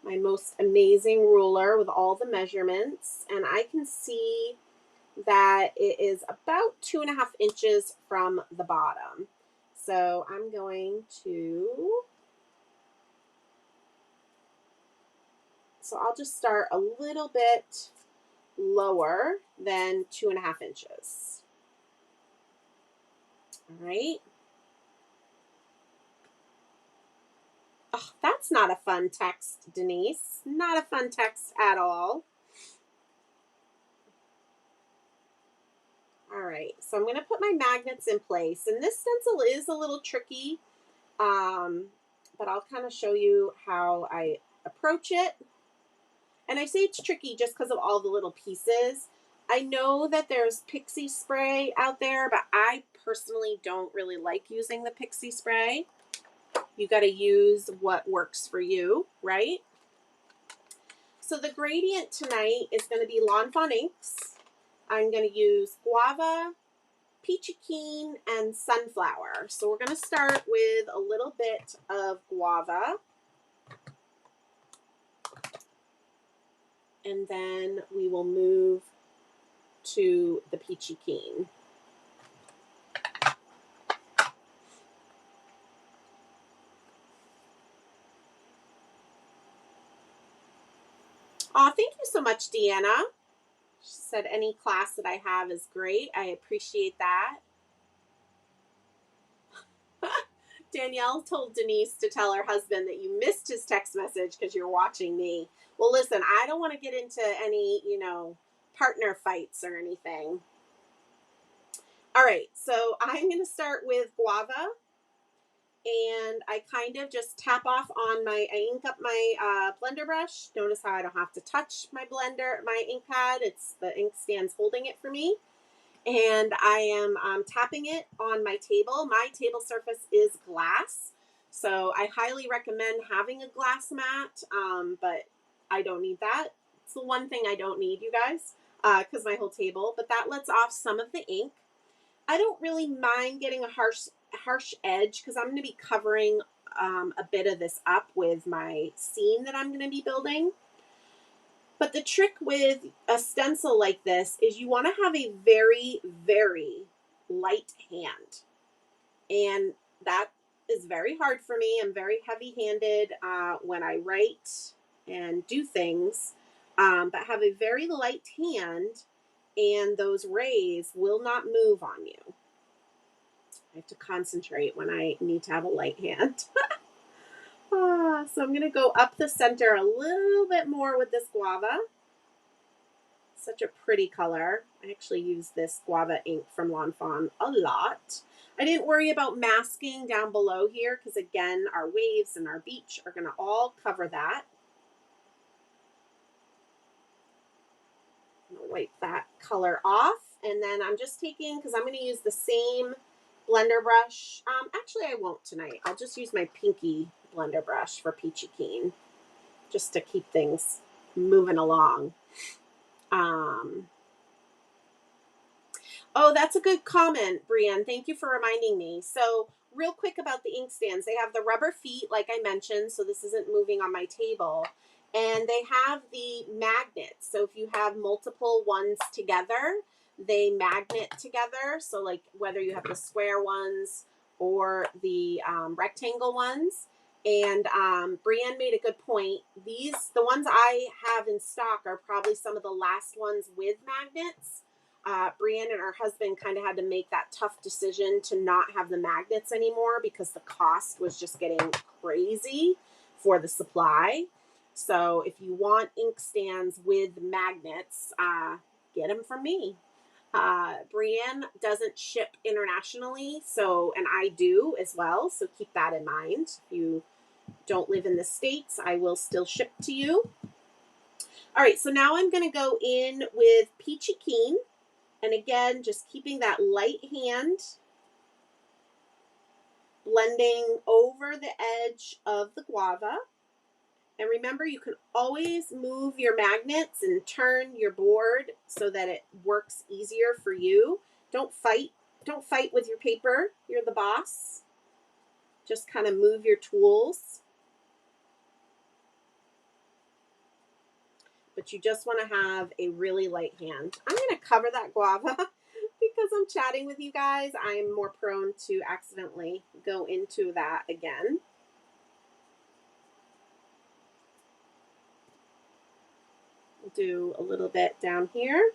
my most amazing ruler with all the measurements, and I can see that it is about 2.5 inches from the bottom. So I'm going to, so I'll just start a little bit lower than 2.5 inches. All right. Oh, that's not a fun text, Denise. Not a fun text at all. All right, so I'm going to put my magnets in place, and this stencil is a little tricky, but I'll kind of show you how I approach it. And I say it's tricky just because of all the little pieces. I know that there's pixie spray out there, but I personally don't really like using the pixie spray. You got to use what works for you, right? So the gradient tonight is going to be Lawn Fawn inks. I'm going to use Guava, Peachy Keen, and Sunflower. So we're going to start with a little bit of Guava. And then we will move to the Peachy Keen. Oh, thank you so much, Deanna. She said any class that I have is great. I appreciate that. Danielle told Denise to tell her husband that you missed his text message because you're watching me. Well, listen, I don't want to get into any, partner fights or anything. All right, so I'm going to start with Guava. And I kind of just tap off on I ink up my blender brush. Notice how I don't have to touch my ink pad. It's the ink stand's holding it for me. And I am tapping it on my table. My table surface is glass. So I highly recommend having a glass mat, but I don't need that. It's the one thing I don't need, you guys, because my whole table. But that lets off some of the ink. I don't really mind getting a harsh edge because I'm going to be covering a bit of this up with my scene that I'm going to be building. But the trick with a stencil like this is you want to have a very, very light hand. And that is very hard for me. I'm very heavy-handed when I write and do things, but have a very light hand, and those rays will not move on you. I have to concentrate when I need to have a light hand. So I'm going to go up the center a little bit more with this Guava. Such a pretty color. I actually use this Guava ink from Lawn Fawn a lot. I didn't worry about masking down below here because, again, our waves and our beach are going to all cover that. I'm going to wipe that color off. And then I'm just taking, because I'm going to use the same blender brush. Actually, I won't tonight. I'll just use my pinky blender brush for Peachy Keen just to keep things moving along. Oh, that's a good comment, Brienne. Thank you for reminding me. So real quick about the ink stands. They have the rubber feet, like I mentioned, so this isn't moving on my table. And they have the magnets. So if you have multiple ones together, they magnet together. So like whether you have the square ones or the rectangle ones. And Brienne made a good point. The ones I have in stock are probably some of the last ones with magnets. Brienne and her husband kind of had to make that tough decision to not have the magnets anymore because the cost was just getting crazy for the supply. So if you want ink stands with magnets, get them from me. Brienne doesn't ship internationally, and I do as well, so keep that in mind. If you don't live in the States, I will still ship to you. All right, so now I'm going to go in with Peachy Keen. And again, just keeping that light hand, blending over the edge of the Guava. And remember, you can always move your magnets and turn your board so that it works easier for you. Don't fight. Don't fight with your paper. You're the boss. Just kind of move your tools. But you just want to have a really light hand. I'm going to cover that guava because I'm chatting with you guys. I'm more prone to accidentally go into that again. Do a little bit down here.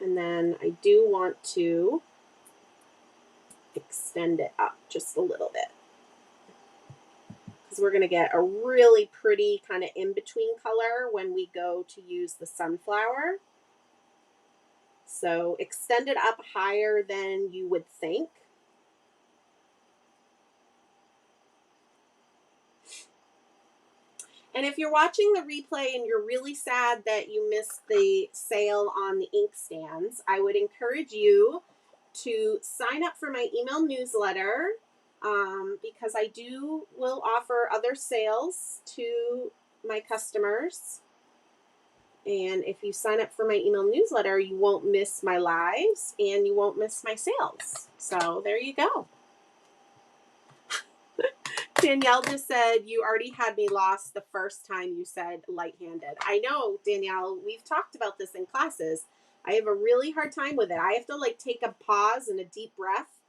And then I do want to extend it up just a little bit, because we're going to get a really pretty kind of in-between color when we go to use the sunflower. So extend it up higher than you would think. And if you're watching the replay and you're really sad that you missed the sale on the ink stands, I would encourage you to sign up for my email newsletter, because I will offer other sales to my customers. And if you sign up for my email newsletter, you won't miss my lives and you won't miss my sales. So there you go. Danielle just said, you already had me lost the first time you said light-handed. I know, Danielle, we've talked about this in classes. I have a really hard time with it. I have to like take a pause and a deep breath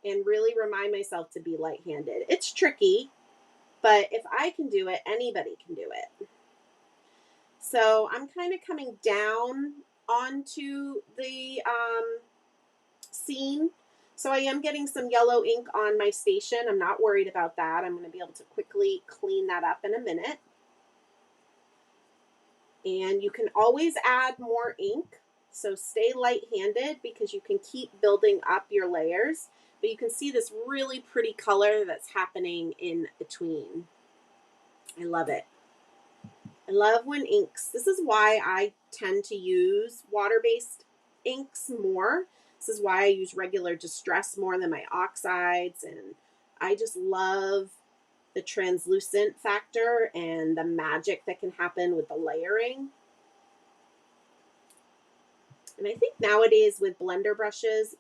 and really remind myself to be light-handed. It's tricky, but if I can do it, anybody can do it. So I'm kind of coming down onto the scene. So I am getting some yellow ink on my station. I'm not worried about that. I'm going to be able to quickly clean that up in a minute. And you can always add more ink. So stay light-handed because you can keep building up your layers. But you can see this really pretty color that's happening in between. I love it. I love when inks, this is why I tend to use water-based inks more. This is why I use regular Distress more than my oxides, and I just love the translucent factor and the magic that can happen with the layering. And I think nowadays with blender brushes,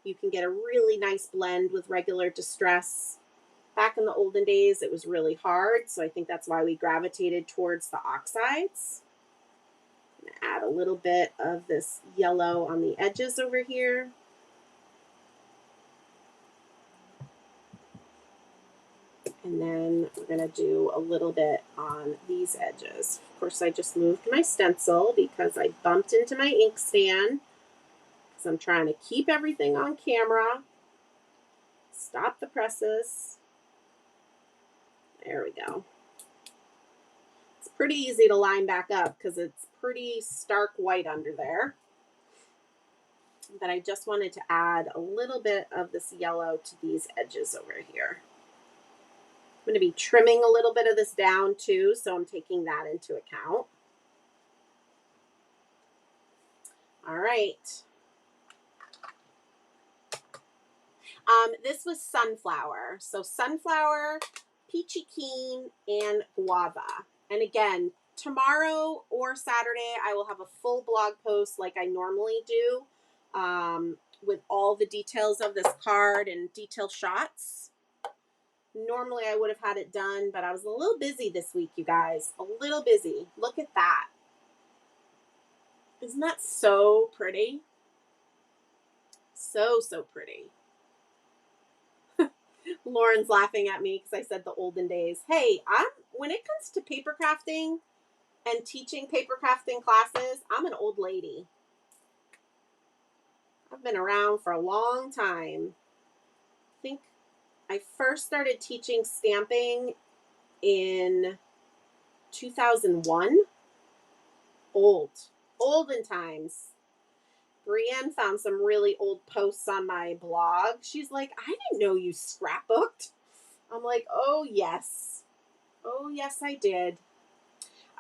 you can get a really nice blend with regular Distress. Back in the olden days, it was really hard, so I think that's why we gravitated towards the oxides. I'm going to add a little bit of this yellow on the edges over here. And then we're going to do a little bit on these edges. Of course, I just moved my stencil because I bumped into my inkstand, because I'm trying to keep everything on camera. Stop the presses. There we go. It's pretty easy to line back up because it's pretty stark white under there. But I just wanted to add a little bit of this yellow to these edges over here. I'm going to be trimming a little bit of this down too, so I'm taking that into account. All right. This was sunflower. So sunflower, peachy keen, and guava. And again, tomorrow or Saturday, I will have a full blog post like I normally do, with all the details of this card and detail shots. Normally I would have had it done, but I was a little busy this week, you guys. A little busy. Look at that. Isn't that so pretty? So, so pretty. Lauren's laughing at me because I said the olden days. Hey, when it comes to paper crafting and teaching paper crafting classes, I'm an old lady. I've been around for a long time. I think I first started teaching stamping in 2001. Olden times. Brienne found some really old posts on my blog. She's like, I didn't know you scrapbooked. I'm like, oh yes. Oh yes, I did.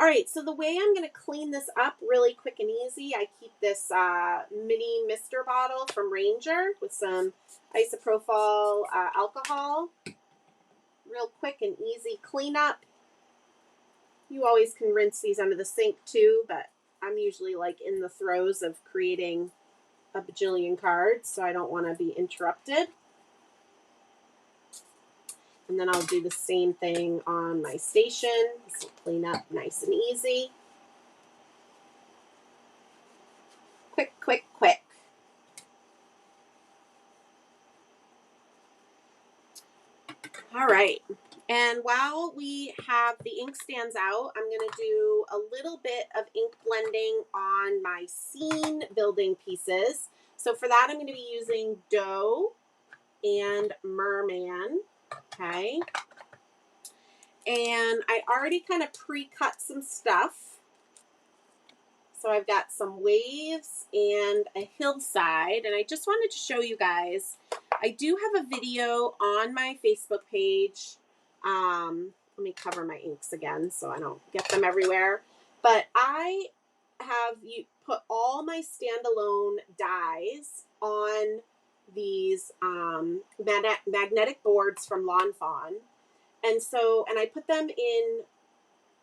All right, so the way I'm going to clean this up really quick and easy, I keep this mini mister bottle from Ranger with some isopropyl alcohol. Real quick and easy cleanup. You always can rinse these under the sink too, but I'm usually like in the throes of creating a bajillion cards, so I don't want to be interrupted. And then I'll do the same thing on my station. This will clean up nice and easy. Quick, quick, quick. All right. And while we have the ink stands out, I'm going to do a little bit of ink blending on my scene building pieces. So for that, I'm going to be using Doe and Merman. Okay. And I already kind of pre-cut some stuff. So I've got some waves and a hillside. And I just wanted to show you guys, I do have a video on my Facebook page. Let me cover my inks again so I don't get them everywhere. But I have put all my standalone dies on these magnetic boards from Lawn Fawn. And I put them in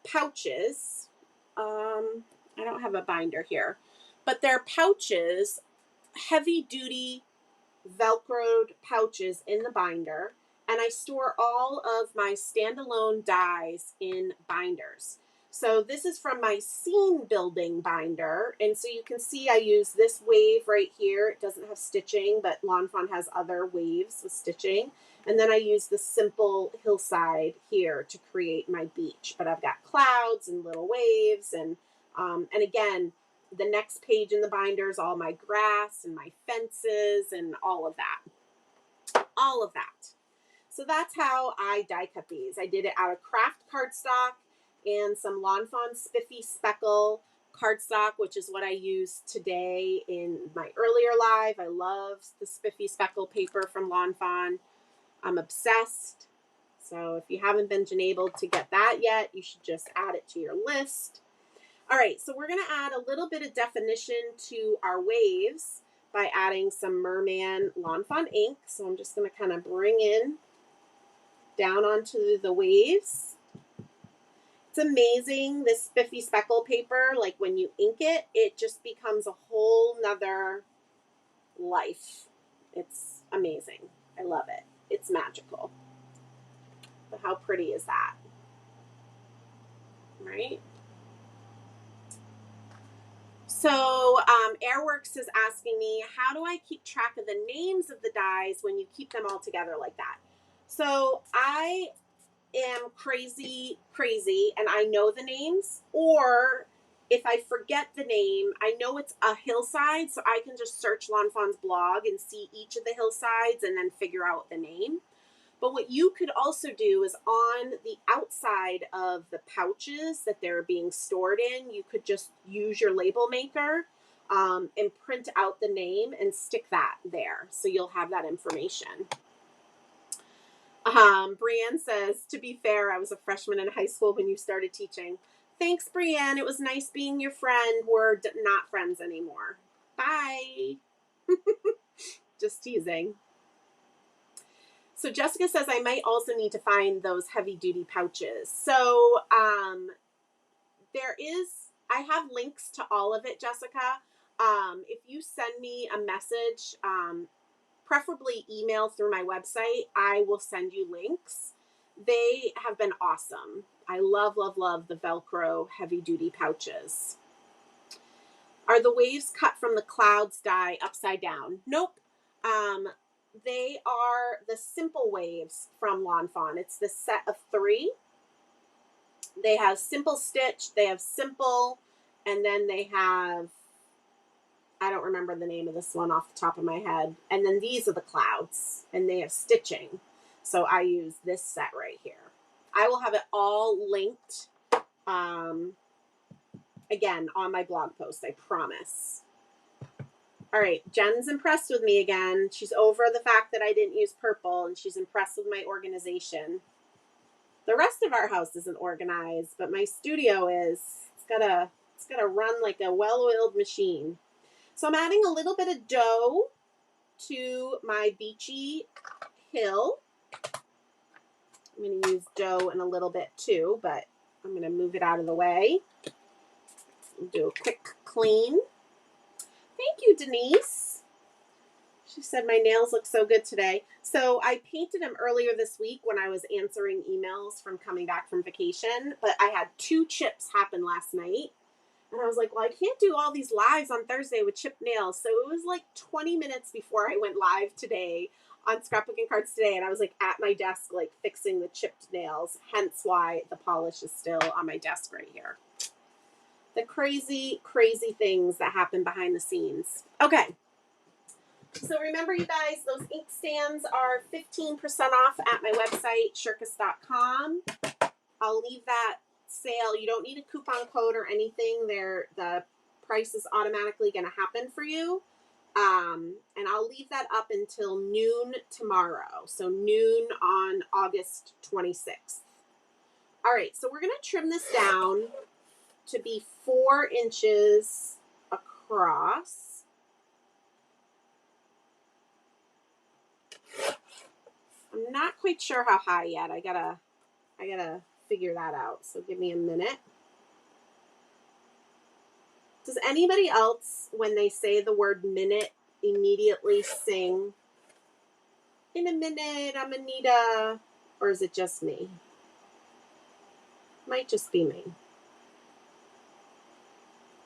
pouches. I don't have a binder here, but they're pouches, heavy duty Velcroed pouches in the binder. And I store all of my standalone dies in binders. So this is from my scene building binder. And so you can see I use this wave right here. It doesn't have stitching, but Lawn Fawn has other waves with stitching. And then I use the simple hillside here to create my beach. But I've got clouds and little waves. And again, the next page in the binder is all my grass and my fences and all of that. All of that. So that's how I die cut these. I did it out of craft cardstock and some Lawn Fawn Spiffy Speckle cardstock, which is what I used today in my earlier live. I love the Spiffy Speckle paper from Lawn Fawn. I'm obsessed. So if you haven't been able to get that yet, you should just add it to your list. All right, so we're going to add a little bit of definition to our waves by adding some Merman Lawn Fawn ink. So I'm just going to kind of bring in down onto the waves. It's amazing, this Spiffy Speckle paper. Like when you ink it, it just becomes a whole nother life. It's amazing. I love it. It's magical. But how pretty is that? Right? So Airworks is asking me, how do I keep track of the names of the dies when you keep them all together like that? So I am crazy, and I know the names, or if I forget the name, I know it's a hillside, so I can just search Lawn Fawn's blog and see each of the hillsides and then figure out the name. But what you could also do is on the outside of the pouches that they're being stored in, you could just use your label maker and print out the name and stick that there. So you'll have that information. Brienne says, to be fair, I was a freshman in high school when you started teaching. Thanks, Brienne. It was nice being your friend. We're not friends anymore. Bye. Just teasing. So Jessica says, I might also need to find those heavy duty pouches. So I have links to all of it, Jessica. If you send me a message, preferably email through my website, I will send you links. They have been awesome. I love, love, love the Velcro heavy duty pouches. Are the waves cut from the clouds die upside down? Nope. They are the simple waves from Lawn Fawn. It's the set of 3. They have simple stitch, they have simple, and then they have, I don't remember the name of this one off the top of my head. And then these are the clouds, and they have stitching. So I use this set right here. I will have it all linked, again, on my blog post, I promise. All right, Jen's impressed with me again. She's over the fact that I didn't use purple, and she's impressed with my organization. The rest of our house isn't organized, but my studio is. It's gotta run like a well-oiled machine. So I'm adding a little bit of dough to my Beachy hill. I'm going to use dough in a little bit too, but I'm going to move it out of the way. Do a quick clean. Thank you, Denise. She said my nails look so good today. So I painted them earlier this week when I was answering emails from coming back from vacation, but I had 2 chips happen last night. And I was like, well, I can't do all these lives on Thursday with chipped nails. So it was like 20 minutes before I went live today on Scrapbooking Cards Today. And I was like at my desk, like fixing the chipped nails. Hence why the polish is still on my desk right here. The crazy, crazy things that happen behind the scenes. Okay. So remember, you guys, those ink stands are 15% off at my website, shirkus.com. I'll leave that sale. You don't need a coupon code or anything. The price is automatically going to happen for you. And I'll leave that up until noon tomorrow. So noon on August 26th. All right, so we're going to trim this down to be 4 inches across. I'm not quite sure how high yet. I gotta figure that out. So give me a minute. Does anybody else, when they say the word minute, immediately sing, in a minute, I'm Anita, or is it just me? Might just be me.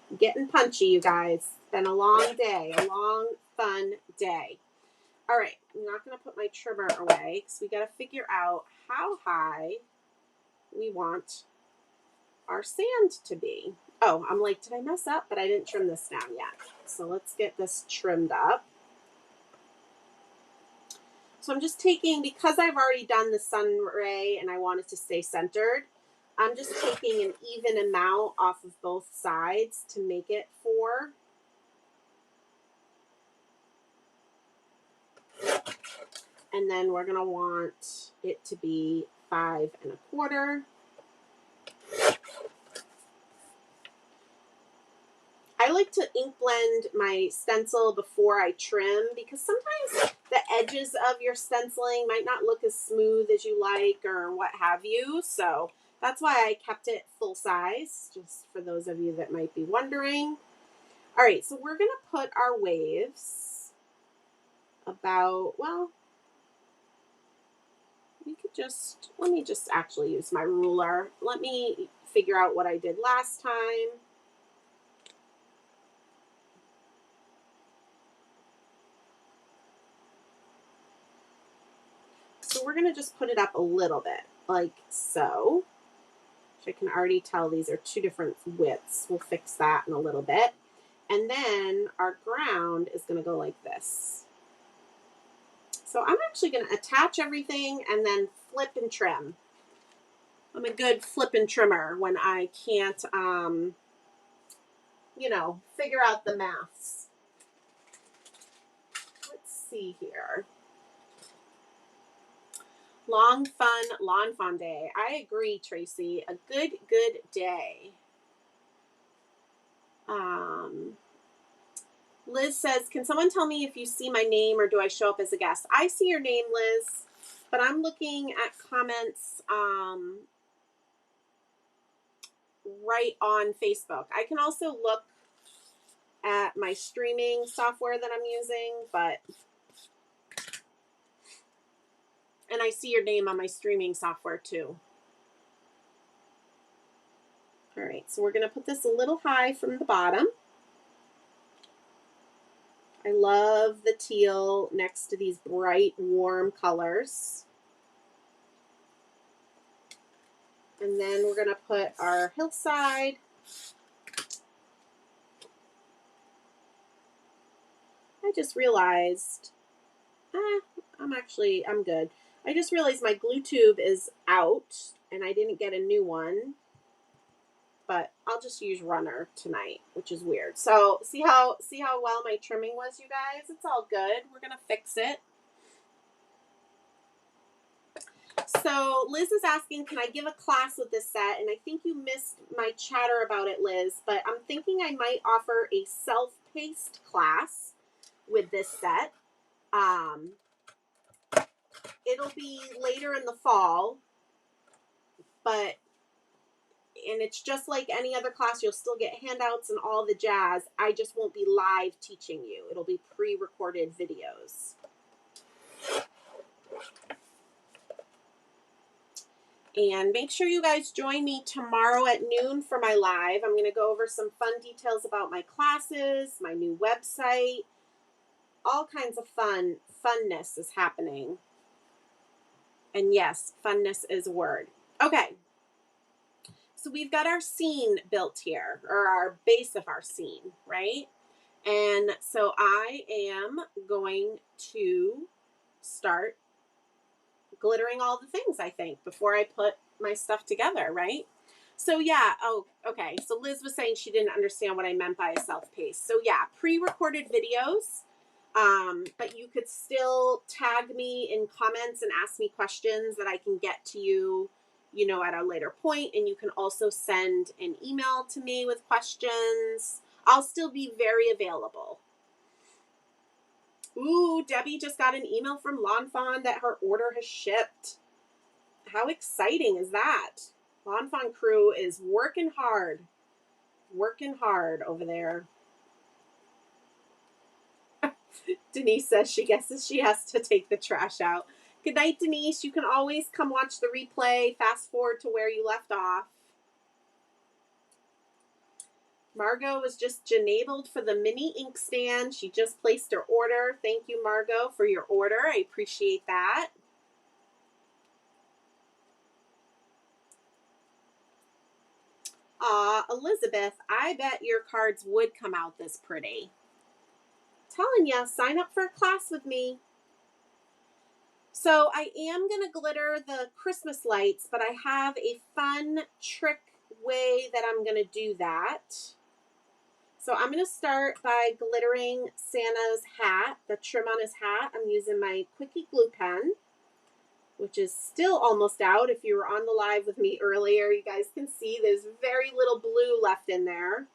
I'm getting punchy, you guys. It's been a long day, a long, fun day. All right, I'm not going to put my trimmer away because we got to figure out how high we want our sand to be. Oh, I'm like, did I mess up? But I didn't trim this down yet. So let's get this trimmed up. So I'm just taking, because I've already done the sun ray and I want it to stay centered, I'm just taking an even amount off of both sides to make it 4. And then we're going to want it to be 5 1/4. I like to ink blend my stencil before I trim because sometimes the edges of your stenciling might not look as smooth as you like or what have you. So that's why I kept it full size, just for those of you that might be wondering. All right, so we're going to put our waves about, well, we could just, let me just actually use my ruler. Let me figure out what I did last time. So we're going to just put it up a little bit, like so. Which I can already tell these are 2 different widths. We'll fix that in a little bit. And then our ground is going to go like this. So I'm actually going to attach everything and then flip and trim. I'm a good flip and trimmer when I can't, you know, figure out the maths. Let's see here. Long, fun Lawn Fawn day. I agree, Tracy. A good day. Liz says, can someone tell me if you see my name or do I show up as a guest? I see your name, Liz, but I'm looking at comments right on Facebook. I can also look at my streaming software that I'm using, and I see your name on my streaming software too. All right, so we're going to put this a little high from the bottom. I love the teal next to these bright, warm colors. And then we're going to put our hillside. I just realized, I'm good. I just realized my glue tube is out and I didn't get a new one. But I'll just use runner tonight, which is weird. So see how well my trimming was, you guys? It's all good. We're going to fix it. So Liz is asking, can I give a class with this set? And I think you missed my chatter about it, Liz, but I'm thinking I might offer a self-paced class with this set. It'll be later in the fall, but, and it's just like any other class. You'll still get handouts and all the jazz. I just won't be live teaching you. It'll be pre-recorded videos. And make sure you guys join me tomorrow at noon for my live. I'm going to go over some fun details about my classes, my new website. All kinds of funness is happening. And yes, funness is a word. Okay. So we've got our scene built here, or our base of our scene, right? And so I am going to start glittering all the things, I think, before I put my stuff together, right? So yeah, oh, okay. So Liz was saying she didn't understand what I meant by a self-paced. So yeah, pre-recorded videos, but you could still tag me in comments and ask me questions that I can get to you, you know, at a later point. And you can also send an email to me with questions. I'll still be very available. Ooh, Debbie just got an email from Lawn Fawn that her order has shipped. How exciting is that? Lawn Fawn crew is working hard over there. Denise says she guesses she has to take the trash out. Good night, Denise. You can always come watch the replay. Fast forward to where you left off. Margot was just enabled for the mini inkstand. She just placed her order. Thank you, Margot, for your order. I appreciate that. Elizabeth, I bet your cards would come out this pretty. Telling ya, sign up for a class with me. So I am going to glitter the Christmas lights, but I have a fun trick way that I'm going to do that. So I'm going to start by glittering Santa's hat, the trim on his hat. I'm using my Quickie glue pen, which is still almost out. If you were on the live with me earlier, you guys can see there's very little blue left in there.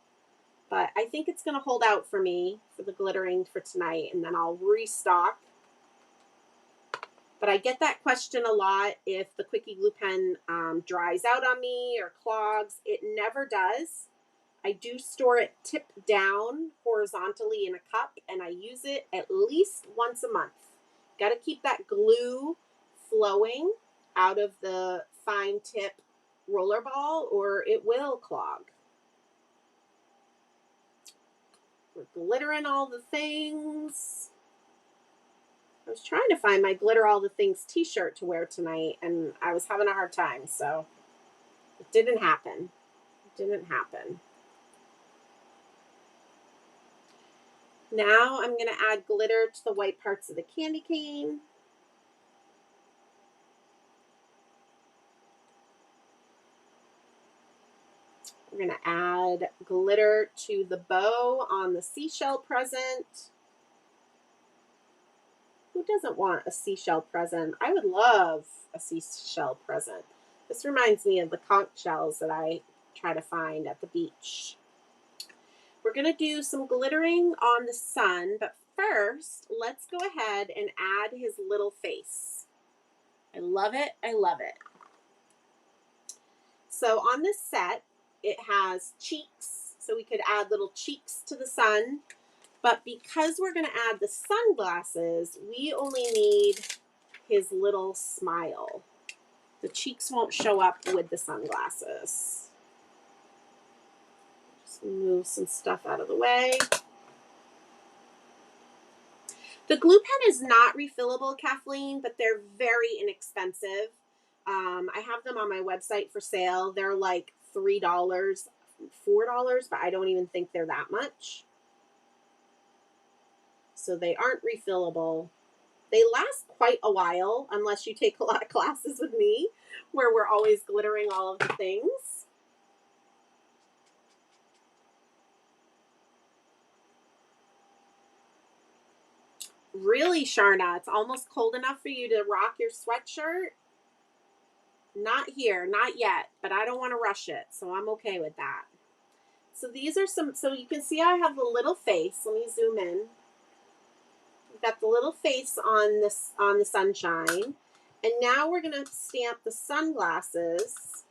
But I think it's going to hold out for me for the glittering for tonight, and then I'll restock. But I get that question a lot if the Quickie glue pen dries out on me or clogs. It never does. I do store it tip down horizontally in a cup, and I use it at least once a month. Got to keep that glue flowing out of the fine tip roller ball or it will clog. We're glittering all the things. I was trying to find my Glitter All the Things t-shirt to wear tonight, and I was having a hard time, so it didn't happen. It didn't happen. Now I'm going to add glitter to the white parts of the candy cane. We're going to add glitter to the bow on the seashell present. Who doesn't want a seashell present? I would love a seashell present. This reminds me of the conch shells that I try to find at the beach. We're going to do some glittering on the sun, but first, let's go ahead and add his little face. I love it. I love it. So on this set, it has cheeks, so we could add little cheeks to the sun. But because we're going to add the sunglasses, we only need his little smile. The cheeks won't show up with the sunglasses. Just move some stuff out of the way. The glue pen is not refillable, Kathleen, but they're very inexpensive. I have them on my website for sale. They're like $3, $4, but I don't even think they're that much. So they aren't refillable. They last quite a while, unless you take a lot of classes with me, where we're always glittering all of the things. Really, Sharna, it's almost cold enough for you to rock your sweatshirt? Not here, not yet, but I don't want to rush it, so I'm okay with that. So these are some, so you can see I have the little face. Let me zoom in. We've got the little face on this, on the sunshine. And now we're going to stamp the sunglasses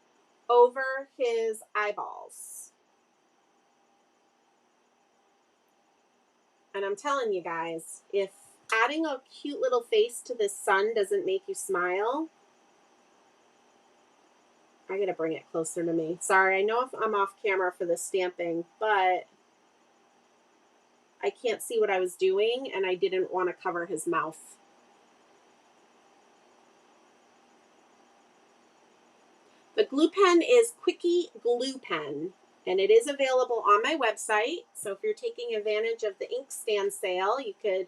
over his eyeballs. And I'm telling you guys, if adding a cute little face to this sun doesn't make you smile, I gotta bring it closer to me. Sorry, I know if I'm off camera for the stamping, but I can't see what I was doing and I didn't want to cover his mouth. The glue pen is Quickie Glue Pen, and it is available on my website. So if you're taking advantage of the inkstand sale, you could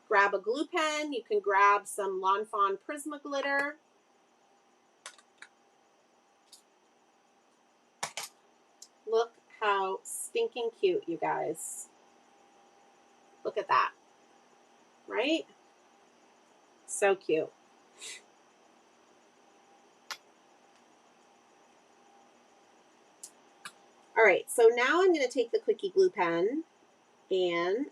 grab a glue pen, you can grab some Lawn Fawn Prisma glitter. Look how stinking cute, you guys. Look at that, right? So cute. All right, so now I'm going to take the Quickie Glue Pen and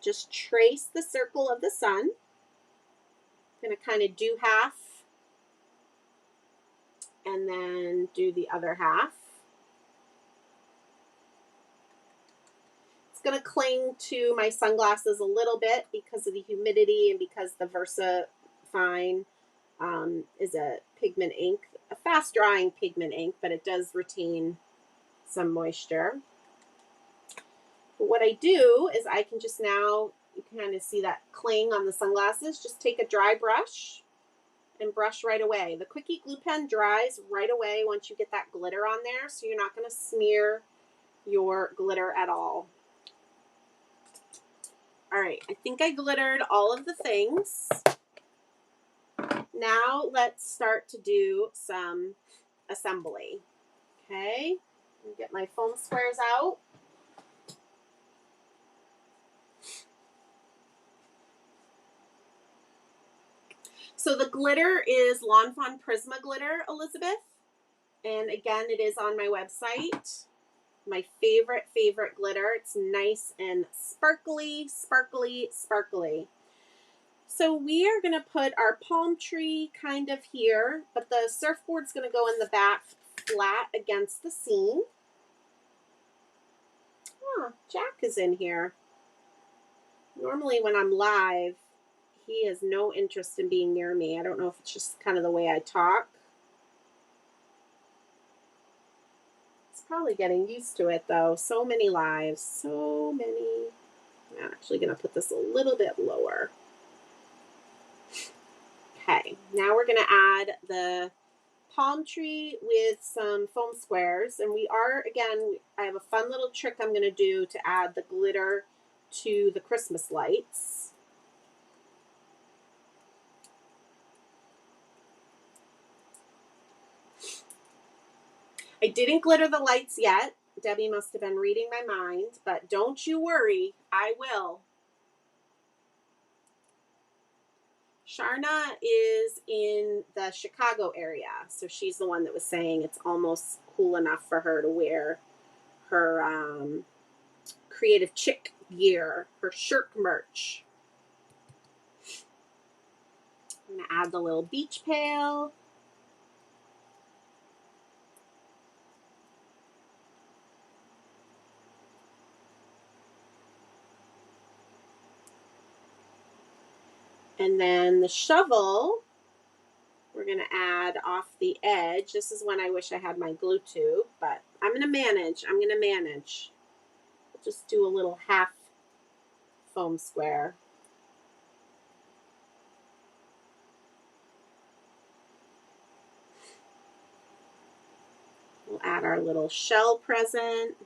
just trace the circle of the sun. I'm going to kind of do half and then do the other half. It's going to cling to my sunglasses a little bit because of the humidity and because the Versa Fine is a pigment ink, a fast drying pigment ink, but it does retain some moisture. But what I do is I can just now, you can kind of see that cling on the sunglasses, just take a dry brush and brush right away. The Quickie Glue Pen dries right away once you get that glitter on there, so you're not going to smear your glitter at all. All right, I think I glittered all of the things. Now let's start to do some assembly. Okay, get my foam squares out. So the glitter is Lawn Fawn Prisma glitter, Elizabeth. And again, it is on my website. My favorite glitter. It's nice and sparkly, sparkly, sparkly. So we are going to put our palm tree kind of here, but the surfboard's going to go in the back flat against the seam. Oh, Jack is in here. Normally when I'm live, he has no interest in being near me. I don't know if it's just kind of the way I talk. It's probably getting used to it though. So many lives, so many. I'm actually going to put this a little bit lower. Okay, now we're going to add the palm tree with some foam squares. And we are, again, I have a fun little trick I'm going to do to add the glitter to the Christmas lights. I didn't glitter the lights yet. Debbie must have been reading my mind, but don't you worry, I will. Sharna is in the Chicago area, so she's the one that was saying it's almost cool enough for her to wear her creative chick gear, her shirt merch. I'm going to add the little beach pail. And then the shovel, we're going to add off the edge. This is when I wish I had my glue tube, but I'm going to manage. I'm going to manage. I'll just do a little half foam square. We'll add our little shell present.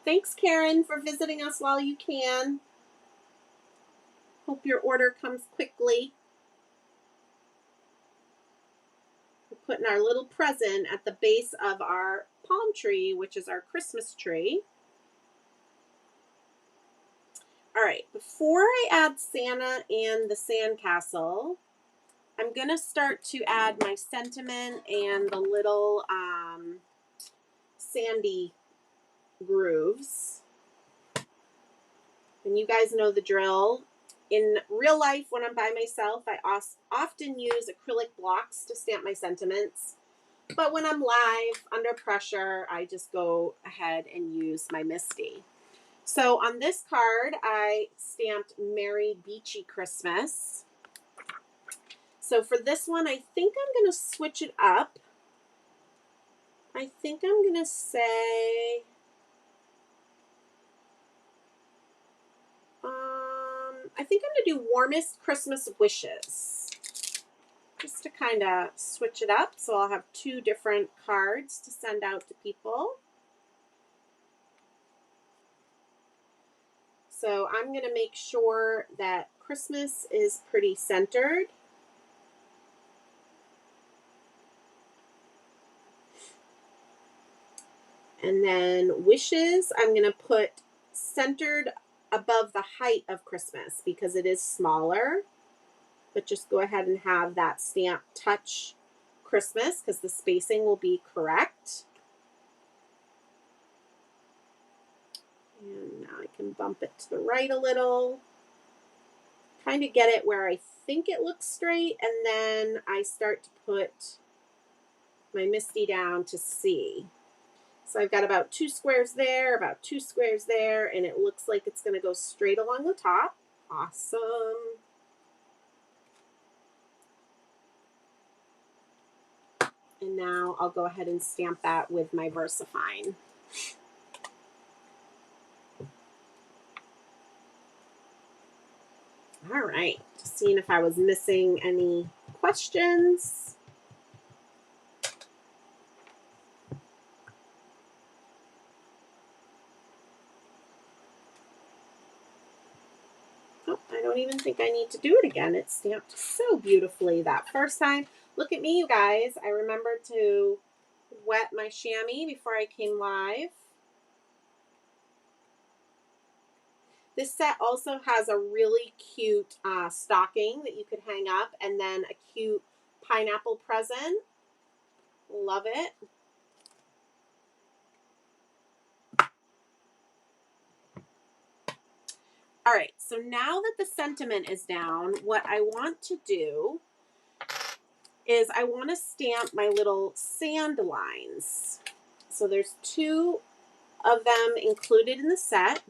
Thanks, Karen, for visiting us while you can. Hope your order comes quickly. We're putting our little present at the base of our palm tree, which is our Christmas tree. All right, before I add Santa and the sandcastle, I'm going to start to add my sentiment and the little sandy grooves. And you guys know the drill. In real life, when I'm by myself, I often use acrylic blocks to stamp my sentiments. But when I'm live, under pressure, I just go ahead and use my Misty. So on this card, I stamped Merry Beachy Christmas. So for this one, I think I'm going to switch it up. I think I'm going to say, I think I'm going to do Warmest Christmas Wishes. Just to kind of switch it up. So I'll have two different cards to send out to people. So I'm going to make sure that Christmas is pretty centered. And then wishes, I'm going to put centered above the height of Christmas because it is smaller. But just go ahead and have that stamp touch Christmas because the spacing will be correct. And now I can bump it to the right a little. Kind of get it where I think it looks straight, and then I start to put my Misty down to see. So I've got about 2 squares there, about 2 squares there, and it looks like it's going to go straight along the top. Awesome. And now I'll go ahead and stamp that with my VersaFine. All right, just seeing if I was missing any questions. Oh, I don't even think I need to do it again. It stamped so beautifully that first time. Look at me, you guys. I remembered to wet my chamois before I came live. This set also has a really cute stocking that you could hang up, and then a cute pineapple present. Love it. All right, so now that the sentiment is down, what I want to do is I want to stamp my little sand lines. So there's 2 of them included in the set.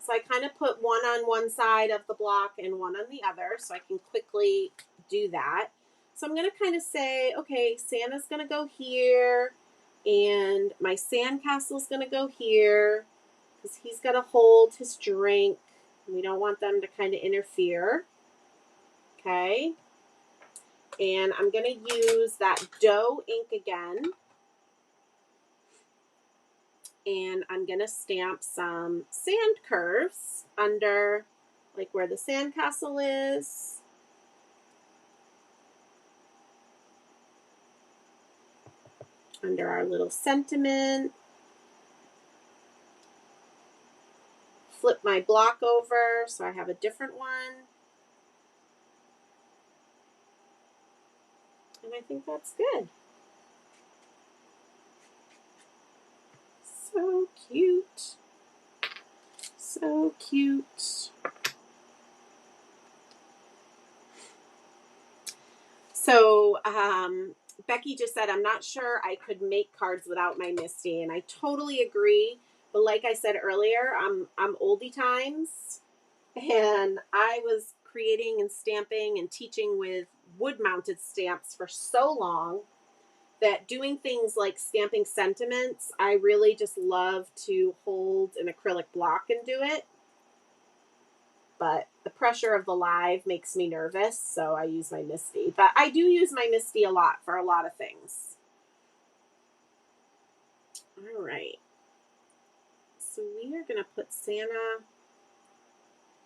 So I kind of put one on one side of the block and one on the other so I can quickly do that. So I'm going to kind of say, okay, Santa's going to go here and my sandcastle's going to go here because he's got to hold his drink. We don't want them to kind of interfere. Okay. And I'm going to use that dough ink again. And I'm going to stamp some sand curves under like where the sandcastle is. Under our little sentiment. Flip my block over so I have a different one. And I think that's good. So cute. So cute. So Becky just said, I'm not sure I could make cards without my Misty. And I totally agree. But like I said earlier, I'm oldie times. And I was creating and stamping and teaching with wood-mounted stamps for so long that doing things like stamping sentiments, I really just love to hold an acrylic block and do it. But the pressure of the live makes me nervous, so I use my Misty. But I do use my Misty a lot for a lot of things. All right. So we are going to put Santa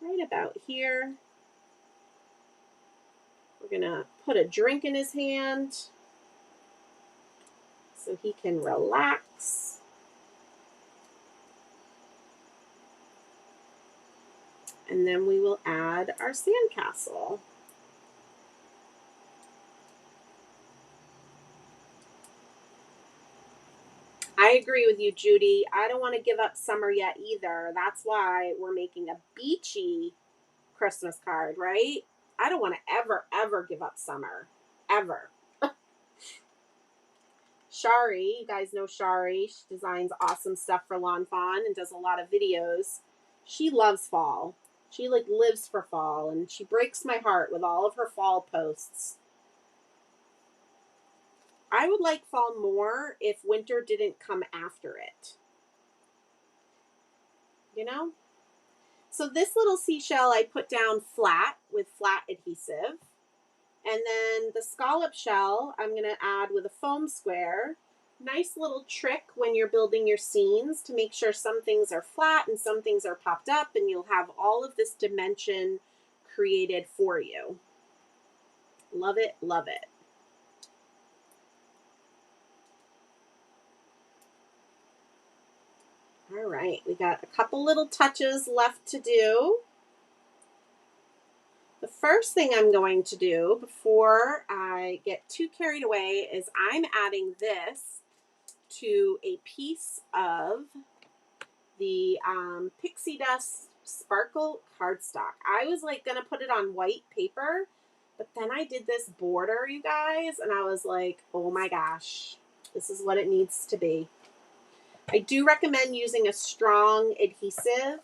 right about here. We're going to put a drink in his hand so he can relax. And then we will add our sandcastle. I agree with you, Judy. I don't want to give up summer yet either. That's why we're making a beachy Christmas card, right? I don't want to ever give up summer. Ever. Shari, you guys know Shari. She designs awesome stuff for Lawn Fawn and does a lot of videos. She loves fall. She like lives for fall, and she breaks my heart with all of her fall posts. I would like fall more if winter didn't come after it. You know? So this little seashell I put down flat with flat adhesive. And then the scallop shell I'm going to add with a foam square. Nice little trick when you're building your scenes to make sure some things are flat and some things are popped up, and you'll have all of this dimension created for you. Love it, love it. All right, we got a couple little touches left to do. The first thing I'm going to do before I get too carried away is I'm adding this to a piece of the Pixie Dust Sparkle cardstock. I was like gonna put it on white paper, but then I did this border, you guys, and I was like, oh my gosh, this is what it needs to be. I do recommend using a strong adhesive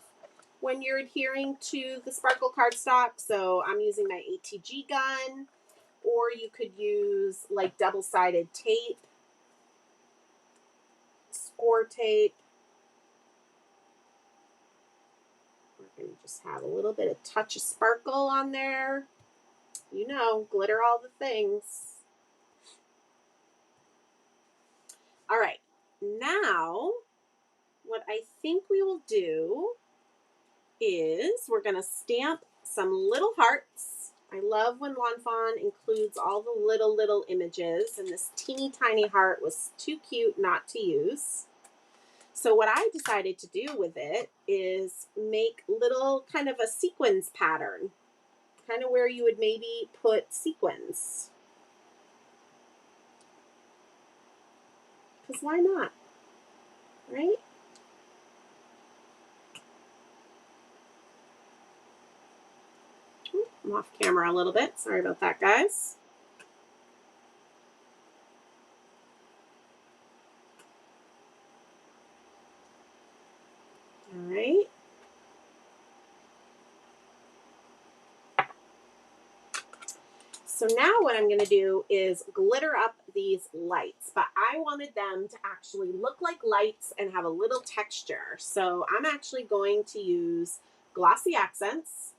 when you're adhering to the sparkle cardstock. So I'm using my ATG gun, or you could use like double-sided tape, score tape. We're going to just have a little bit of touch of sparkle on there. You know, glitter all the things. All right, now what I think we will do is we're going to stamp some little hearts. I love when Lawn Fawn includes all the little images, and this teeny tiny heart was too cute not to use. So what I decided to do with it is make little kind of a sequins pattern, kind of where you would maybe put sequins. Because why not, right? I'm off camera a little bit. Sorry about that, guys. All right. So now what I'm going to do is glitter up these lights, but I wanted them to actually look like lights and have a little texture. So I'm actually going to use Glossy Accents.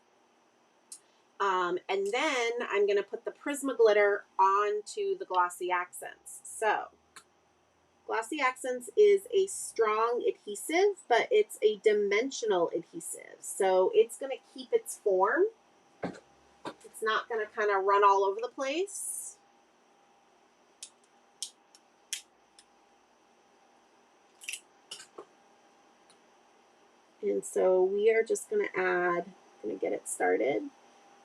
And then I'm going to put the Prisma glitter onto the Glossy Accents. So Glossy Accents is a strong adhesive, but it's a dimensional adhesive. So it's going to keep its form. It's not going to kind of run all over the place. And so we are just going to add, going to get it started.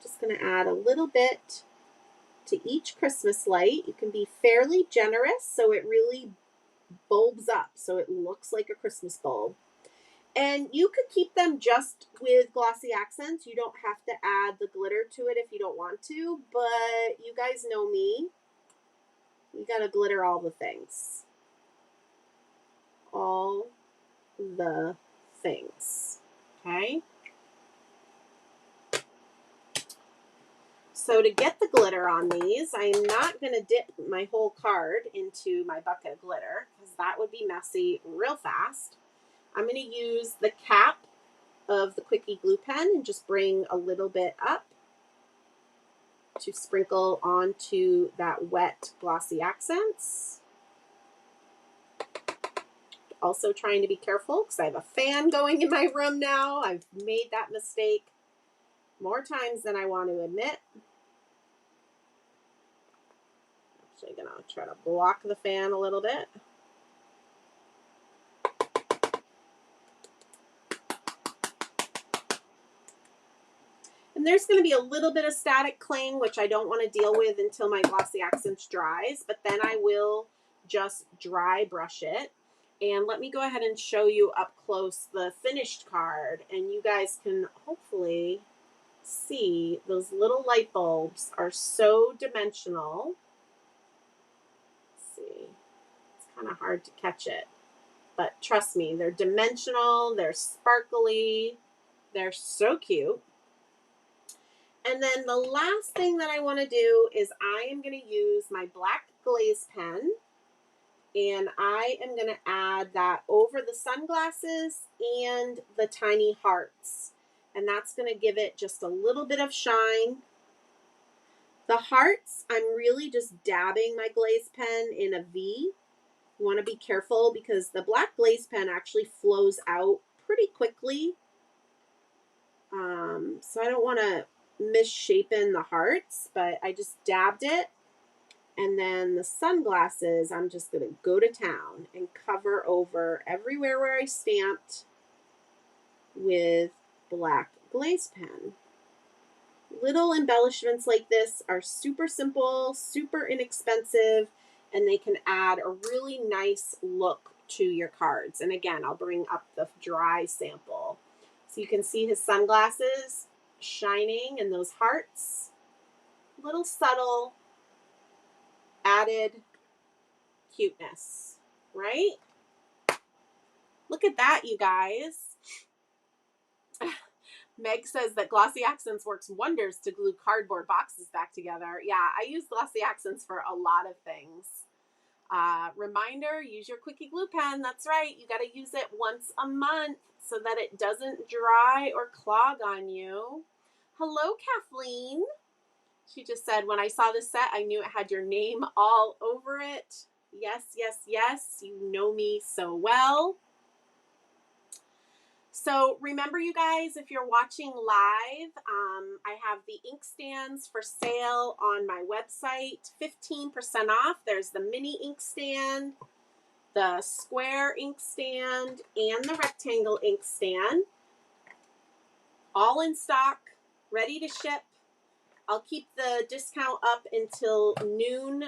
Just going to add a little bit to each Christmas light. You can be fairly generous so it really bulbs up, so it looks like a Christmas bulb. And you could keep them just with Glossy Accents. You don't have to add the glitter to it if you don't want to, but you guys know me. You gotta glitter all the things. All the things, okay? So to get the glitter on these, I am not gonna dip my whole card into my bucket of glitter because that would be messy real fast. I'm going to use the cap of the Quickie glue pen and just bring a little bit up to sprinkle onto that wet Glossy Accents. Also trying to be careful because I have a fan going in my room now. I've made that mistake more times than I want to admit. Actually going to try to block the fan a little bit. And there's going to be a little bit of static cling, which I don't want to deal with until my Glossy Accents dries, but then I will just dry brush it. And let me go ahead and show you up close the finished card, and you guys can hopefully see those little light bulbs are so dimensional. Let's see, it's kind of hard to catch it, but trust me, they're dimensional, they're sparkly, they're so cute. And then the last thing that I want to do is I am going to use my black glaze pen, and I am going to add that over the sunglasses and the tiny hearts. And that's going to give it just a little bit of shine. The hearts, I'm really just dabbing my glaze pen in a V. You want to be careful because the black glaze pen actually flows out pretty quickly. So I don't want to misshapen the hearts, but I just dabbed it. And then the sunglasses, I'm just going to go to town and cover over everywhere where I stamped with black glaze pen. Little embellishments like this are super simple, super inexpensive, and they can add a really nice look to your cards. And again, I'll bring up the dry sample. So you can see his sunglasses shining and those hearts. Little subtle added cuteness, right? Look at that, you guys. Meg says that Glossy Accents works wonders to glue cardboard boxes back together. Yeah, I use Glossy Accents for a lot of things. Reminder, use your Quickie Glue Pen. That's right. You got to use it once a month so that it doesn't dry or clog on you. Hello, Kathleen. She just said, when I saw this set, I knew it had your name all over it. Yes, yes, yes. You know me so well. So remember, you guys, if you're watching live, I have the inkstands for sale on my website, 15% off. There's the mini inkstand, the square inkstand, and the rectangle inkstand. All in stock, ready to ship. I'll keep the discount up until noon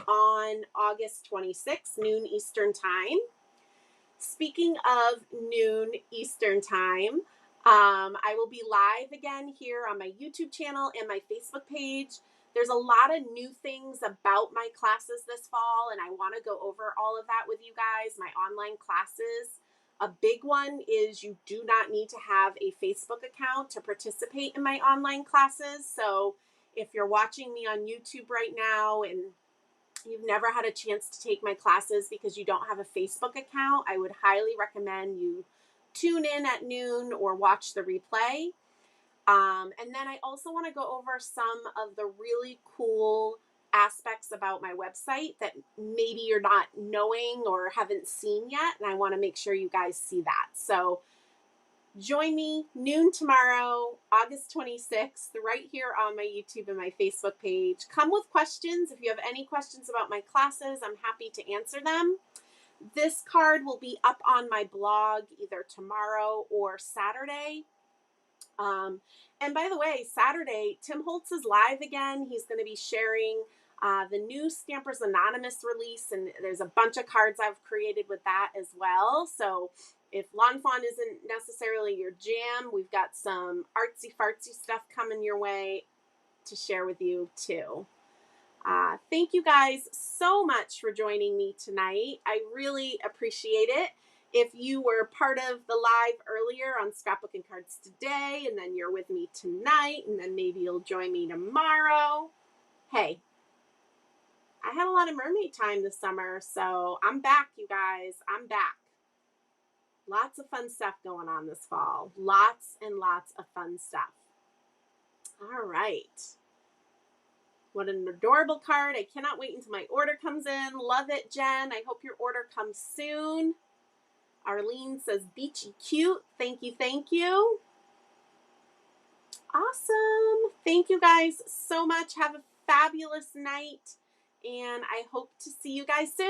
on August 26th, noon Eastern time. Speaking of noon Eastern time, I will be live again here on my YouTube channel and my Facebook page. There's a lot of new things about my classes this fall, and I want to go over all of that with you guys, my online classes. A big one is you do not need to have a Facebook account to participate in my online classes. So if you're watching me on YouTube right now and you've never had a chance to take my classes because you don't have a Facebook account, I would highly recommend you tune in at noon or watch the replay. And then I also want to go over some of the really cool aspects about my website that maybe you're not knowing or haven't seen yet, and I want to make sure you guys see that. So join me noon tomorrow, August 26th, right here on my YouTube and my Facebook page. Come with questions. If you have any questions about my classes, I'm happy to answer them. This card will be up on my blog either tomorrow or Saturday. And by the way, Saturday, Tim Holtz is live again. He's going to be sharing the new Stampers Anonymous release, and there's a bunch of cards I've created with that as well. So if Lawn Fawn isn't necessarily your jam, we've got some artsy-fartsy stuff coming your way to share with you too. Thank you guys so much for joining me tonight. I really appreciate it. If you were part of the live earlier on Scrapbooking Cards today, and then you're with me tonight, and then maybe you'll join me tomorrow. Hey, I had a lot of mermaid time this summer, so I'm back, you guys. I'm back. Lots of fun stuff going on this fall. Lots and lots of fun stuff. All right. What an adorable card. I cannot wait until my order comes in. Love it, Jen. I hope your order comes soon. Arlene says, Beachy cute. Thank you, thank you. Awesome. Thank you guys so much. Have a fabulous night, and I hope to see you guys soon.